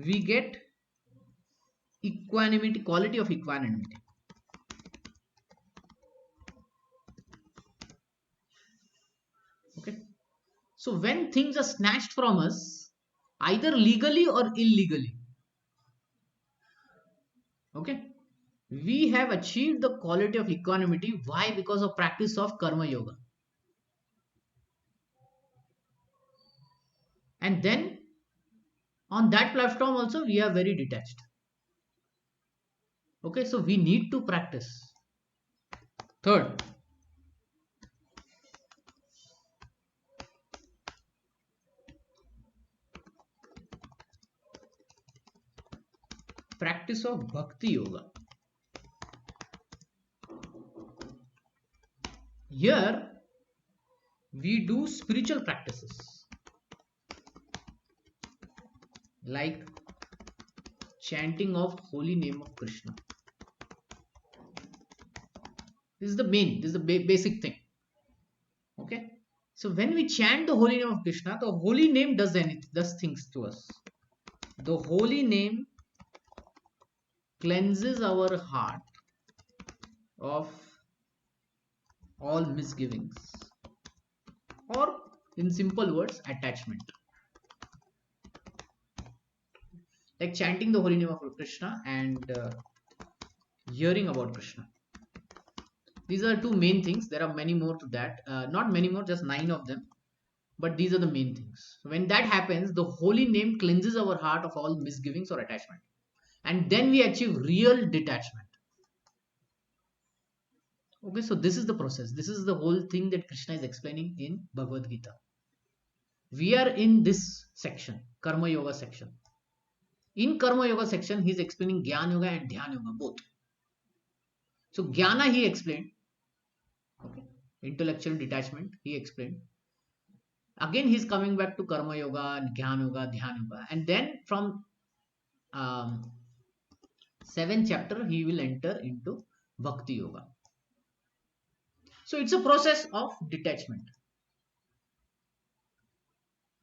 we get equanimity, quality of equanimity. Okay, so when things are snatched from us, either legally or illegally, okay, we have achieved the quality of equanimity. Why? Because of practice of karma yoga. And then on that platform also we are very detached. Okay, so we need to practice. Third, practice of bhakti yoga. Here we do spiritual practices like chanting of holy name of Krishna. This is the basic thing. Okay, so when we chant the holy name of Krishna, the holy name does things to us. The holy name cleanses our heart of all misgivings, or in simple words, attachment. Like chanting the holy name of Krishna and hearing about Krishna. These are two main things. There are many more to that. Not many more, just 9 of them. But these are the main things. When that happens, the holy name cleanses our heart of all misgivings or attachment. And then we achieve real detachment. Okay, so this is the process. This is the whole thing that Krishna is explaining in Bhagavad Gita. We are in this section, Karma Yoga section. In Karma Yoga section, he is explaining Jnana Yoga and Dhyana Yoga, both. So Jnana he explained, okay, intellectual detachment he explained. Again, he's coming back to Karma Yoga, Jnana Yoga, Dhyana Yoga, and then from 7th chapter he will enter into Bhakti Yoga. So it's a process of detachment.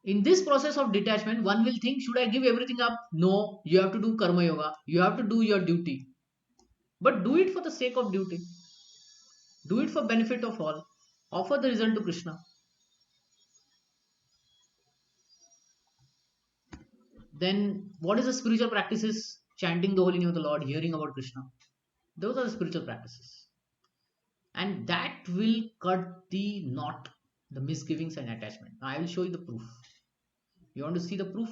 In this process of detachment, one will think, should I give everything up? No, you have to do Karma Yoga. You have to do your duty. But do it for the sake of duty. Do it for benefit of all. Offer the result to Krishna. Then what is the spiritual practices? Chanting the holy name of the Lord, hearing about Krishna. Those are the spiritual practices. And that will cut the knot, the misgivings and attachment. Now I will show you the proof. You want to see the proof?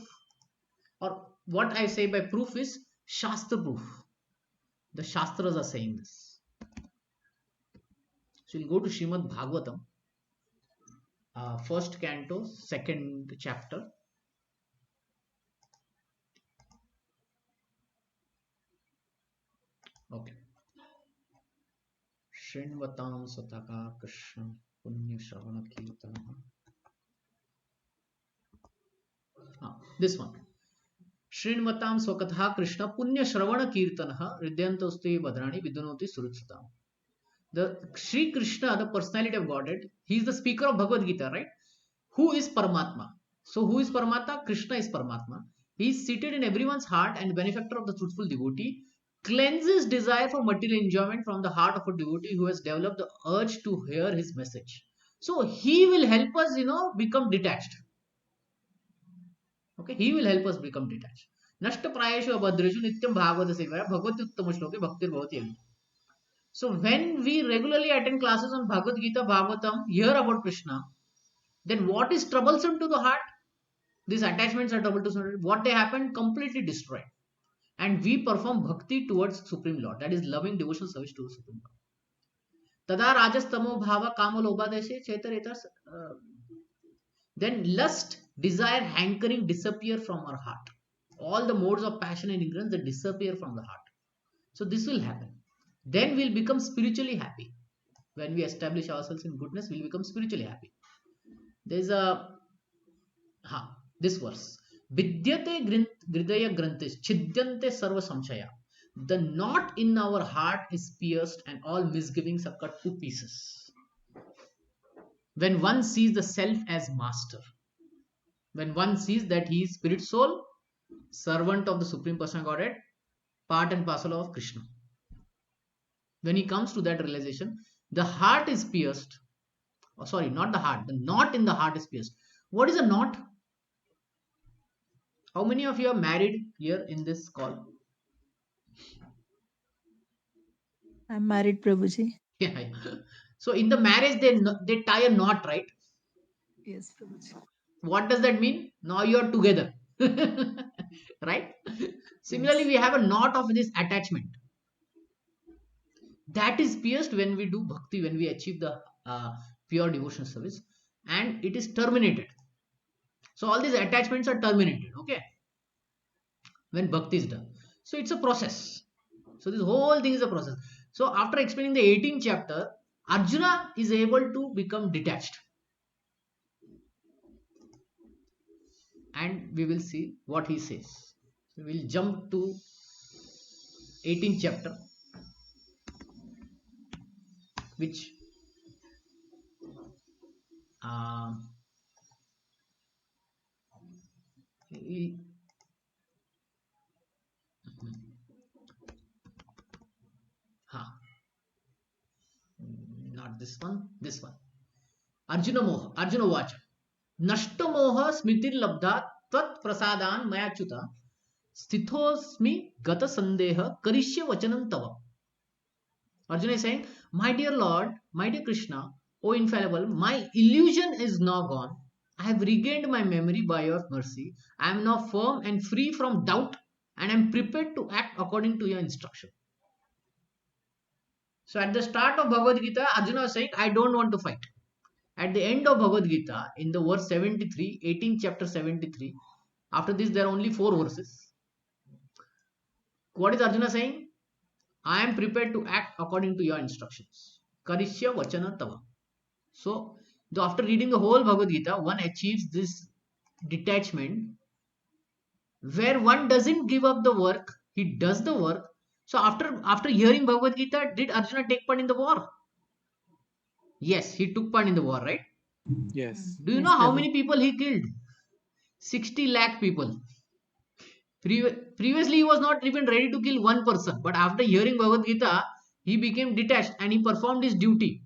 Or what I say by proof is Shastra proof. The Shastras are saying this. So we'll go to Srimad Bhagavatam, first canto, second chapter. Okay. Shrinvatam Sataka Krishna Punya Shravana Kirtana. This one. Shrinvatam Swakatha Krishna Punya Shravana Kirtana Ridyantoste Badrani Vidunoti Surutsatam. The Sri Krishna, the personality of Godhead, he is the speaker of Bhagavad Gita, right? Who is Paramatma? So who is Paramatma? Krishna is Paramatma. He is seated in everyone's heart and benefactor of the truthful devotee, cleanses desire for material enjoyment from the heart of a devotee who has developed the urge to hear his message. So he will help us, become detached. Okay, he will help us become detached. Nashta prayeshu abhadreshu nityam bhagavata sevaya bhagavati uttama shloke bhaktir bhavati. So when we regularly attend classes on Bhagavad Gita, Bhagavatam, hear about Krishna, then what is troublesome to the heart? These attachments are troublesome. What they happen? Completely destroyed. And we perform bhakti towards Supreme Lord. That is loving devotional service to Supreme Lord. Tada rajas tamo bhava kama lobha deshe chetar. Then lust, desire, hankering disappear from our heart. All the modes of passion and ignorance, they disappear from the heart. So this will happen. Then we'll become spiritually happy. When we establish ourselves in goodness, we'll become spiritually happy. There's this verse. Vidyate gridaya grantis chidyante sarva samshaya. The knot in our heart is pierced and all misgivings are cut to pieces. When one sees the self as master, when one sees that he is spirit soul, servant of the Supreme Personal Godhead, part and parcel of Krishna. When he comes to that realization, the heart is pierced. Oh, sorry, not the heart. The knot in the heart is pierced. What is a knot? How many of you are married here in this call?
I'm married, Prabhuji.
Yeah. So in the marriage, they tie a knot, right?
Yes, Prabhuji.
What does that mean? Now you are together. Right? Similarly,
Yes.
we have a knot of this attachment. That is pierced when we do bhakti, when we achieve the pure devotional service, and it is terminated. So all these attachments are terminated, okay, when bhakti is done. So it's a process. So this whole thing is a process. So after explaining the 18th chapter, Arjuna is able to become detached. And we will see what he says. So we'll jump to 18th chapter, which he- not this one, this one. Arjuna Vacha. Nashto moha smritir labdha tvat prasadan mayachyuta sthithosmi gata sandeha karishya vachanam tava. Arjuna is saying, my dear Lord, my dear Krishna, O infallible, my illusion is now gone. I have regained my memory by your mercy. I am now firm and free from doubt and am prepared to act according to your instruction. So at the start of Bhagavad Gita, Arjuna was saying, I don't want to fight. At the end of Bhagavad Gita, in the verse 73, 18th chapter 73, after this there are only 4 verses. What is Arjuna saying? I am prepared to act according to your instructions. Karishya vachana tava. So, after reading the whole Bhagavad Gita, one achieves this detachment where one doesn't give up the work, he does the work. So, after hearing Bhagavad Gita, did Arjuna take part in the war? Yes, he took part in the war, right?
Yes.
Do you
Yes,
know how
Prabhu.
many people he killed? 60 lakh people. Previously, he was not even ready to kill one person, but after hearing Bhagavad Gita, he became detached and he performed his duty.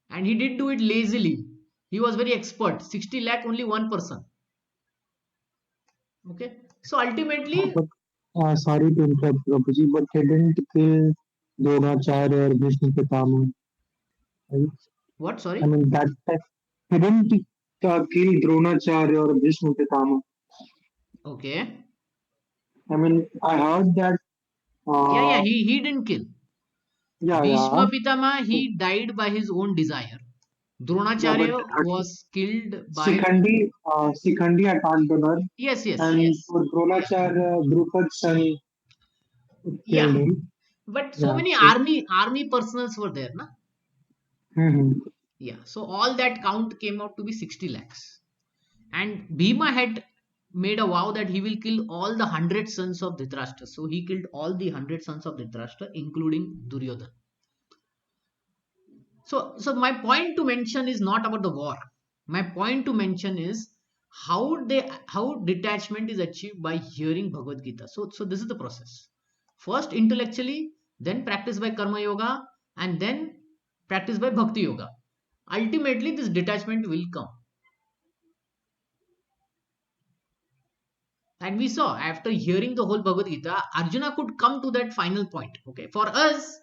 And he did do it lazily. He was very expert. 60 lakh, only one person. Okay. So ultimately,
But sorry to interrupt, Prabhuji, but he didn't kill Dronacharya or Bhishma Pitama, right?
what?
I
Sorry.
mean, he didn't kill Dronacharya or Bhishma Pitama.
Okay.
I mean, I heard that,
Yeah, yeah.
uh,
He didn't kill.
yeah, yeah,
Bhishma Pitama, he died by his own desire.
yeah, but
Dronacharya was killed by.
Sikhandi attacked the Nar,
Yes, yes,
and
yes.
for Dronacharya, Drupad's son killed
Yeah.
him.
But so
Yeah,
many
so,
army personals were there, na?
mhm.
Yeah. So all that count came out to be 60 lakhs. And Bhima had made a vow that he will kill all the 100 sons of Dhritarashtra. So he killed all the 100 sons of Dhritarashtra, including Duryodhana. So my point to mention is not about the war. My point to mention is how detachment is achieved by hearing Bhagavad Gita. So this is the process. First intellectually, then practice by karma yoga, and then practice by bhakti yoga. Ultimately, this detachment will come. And we saw after hearing the whole Bhagavad Gita, Arjuna could come to that final point. Okay, for us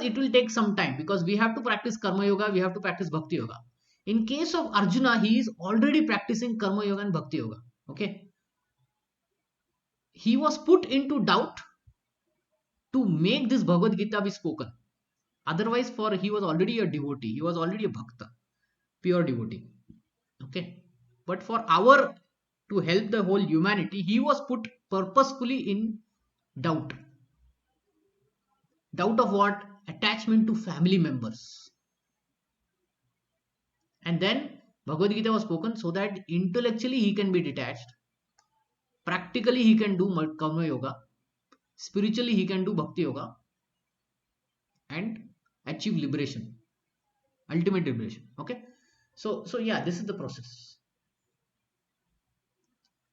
it will take some time because we have to practice karma yoga, we have to practice bhakti yoga. In case of Arjuna, he is already practicing karma yoga and bhakti yoga. Okay, he was put into doubt to make this Bhagavad Gita be spoken. Otherwise, for he was already a devotee, he was already a bhakta, pure devotee. Okay, but for our to help the whole humanity, he was put purposefully in doubt. Doubt of what? Attachment to family members. And then Bhagavad Gita was spoken so that intellectually he can be detached, practically he can do karma yoga, spiritually he can do bhakti yoga and achieve liberation, ultimate liberation. Okay, so yeah, this is the process.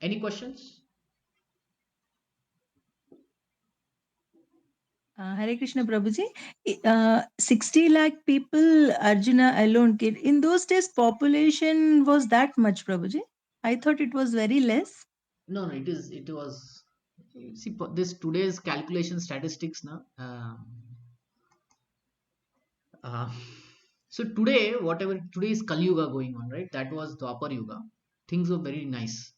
Any questions?
Hare Krishna Prabhuji. 60 lakh people Arjuna alone killed. In those days, population was that much, Prabhuji? I thought it was very less.
No, it was. See, this today's calculation statistics now. Uh, so today, whatever today is Kali Yuga going on, right? That was Dwapar Yuga. Things were very nice.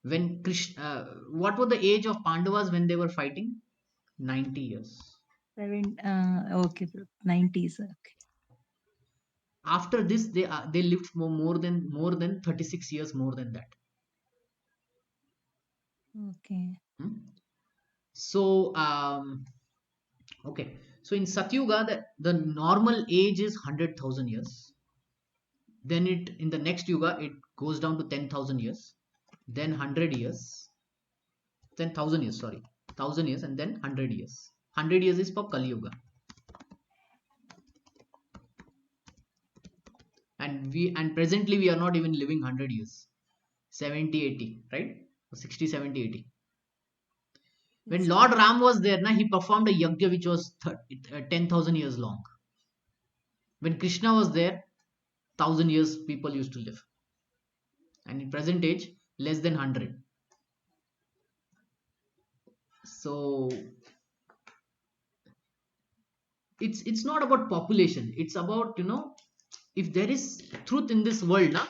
When Krishna, what were the age of Pandavas when they were fighting? 90 years.
Okay, 90s. Okay.
After this, they lived for more than 36 years more than that.
Okay.
Hmm? So okay. So in Satyuga, the normal age is 100,000 years. Then it in the next yuga it goes down to 10,000 years, then 100 years, then 1,000 years, sorry, 1,000 years, and then 100 years. 100 years is for Kali Yuga. And presently we are not even living 100 years. 70, 80, right? 60, 70, 80. When
Yes,
Lord Ram was there, he performed a yajna which was 10,000 years long. When Krishna was there, 1,000 years people used to live. And in present age, less than 100. So it's not about population. It's about, if there is truth in this world, na,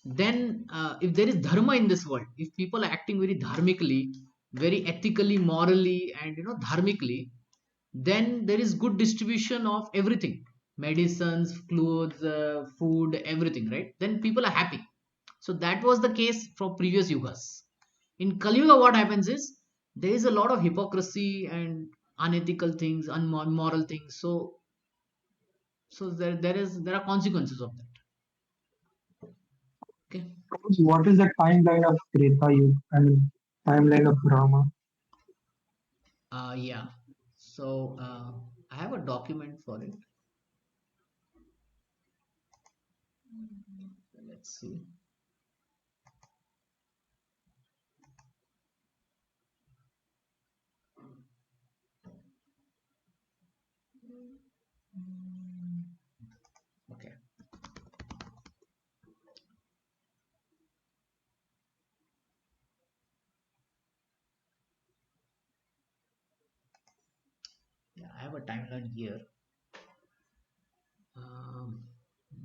then if there is dharma in this world, if people are acting very dharmically, very ethically, morally, and dharmically, then there is good distribution of everything, medicines, clothes, food, everything, right? Then people are happy. So that was the case for previous yugas. In Kali Yuga, what happens is there is a lot of hypocrisy and unethical things, unmoral things. So there are consequences of that. Okay.
What is the timeline of Treta Yuga? I mean, timeline of Rama.
Yeah. So I have a document for it. Let's see. Okay. Yeah, I have a timeline here. Um,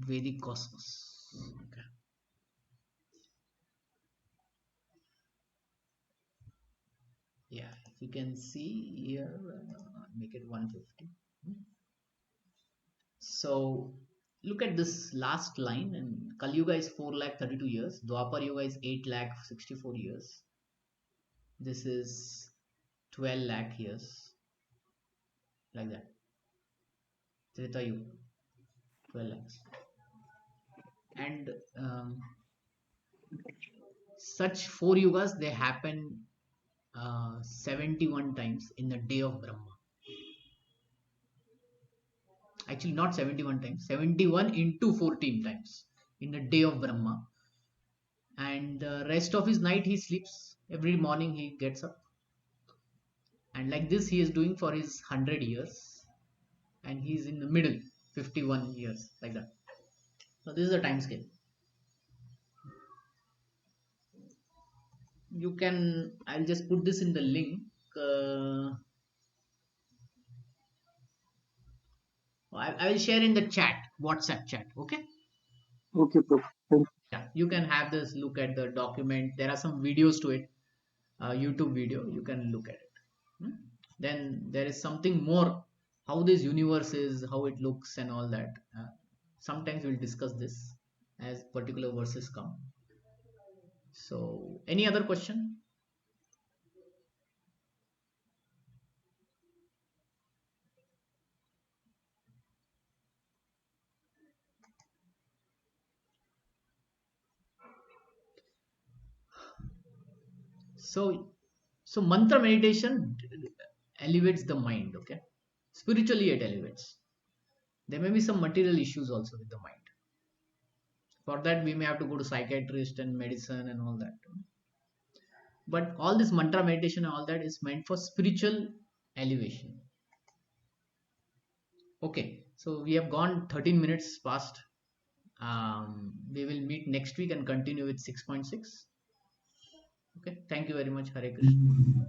Vedic cosmos. Okay. Yeah, if you can see here, make it 150. So look at this last line, and Kali Yuga is 4 lakh 32 years, Dwapar Yuga is 8 lakh 64 years, this is 12 lakh years, like that. Treta Yuga, 12 lakhs. And such 4 yugas, they happen 71 times in the day of Brahma. Actually, not 71 times, 71 into 14 times in the day of Brahma. And the rest of his night he sleeps. Every morning he gets up. And like this, he is doing for his 100 years. And he's in the middle, 51 years, like that. So this is the time scale. You can, I'll just put this in the link. I will share in the chat, WhatsApp chat. Okay.
Okay, Prabhu. Thank
Yeah, you can have this look at the document. There are some videos to it, YouTube video. You can look at it. Hmm? Then there is something more, how this universe is, how it looks, and all that. Sometimes we'll discuss this as particular verses come. So, any other question? So mantra meditation elevates the mind. Okay, spiritually it elevates. There may be some material issues also with the mind. For that, we may have to go to psychiatrist and medicine and all that. But all this mantra meditation and all that is meant for spiritual elevation. Okay, so we have gone 13 minutes past. We will meet next week and continue with 6.6. Okay, thank you very much. Hare Krishna.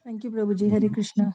Thank you, Prabhuji. Hare Krishna.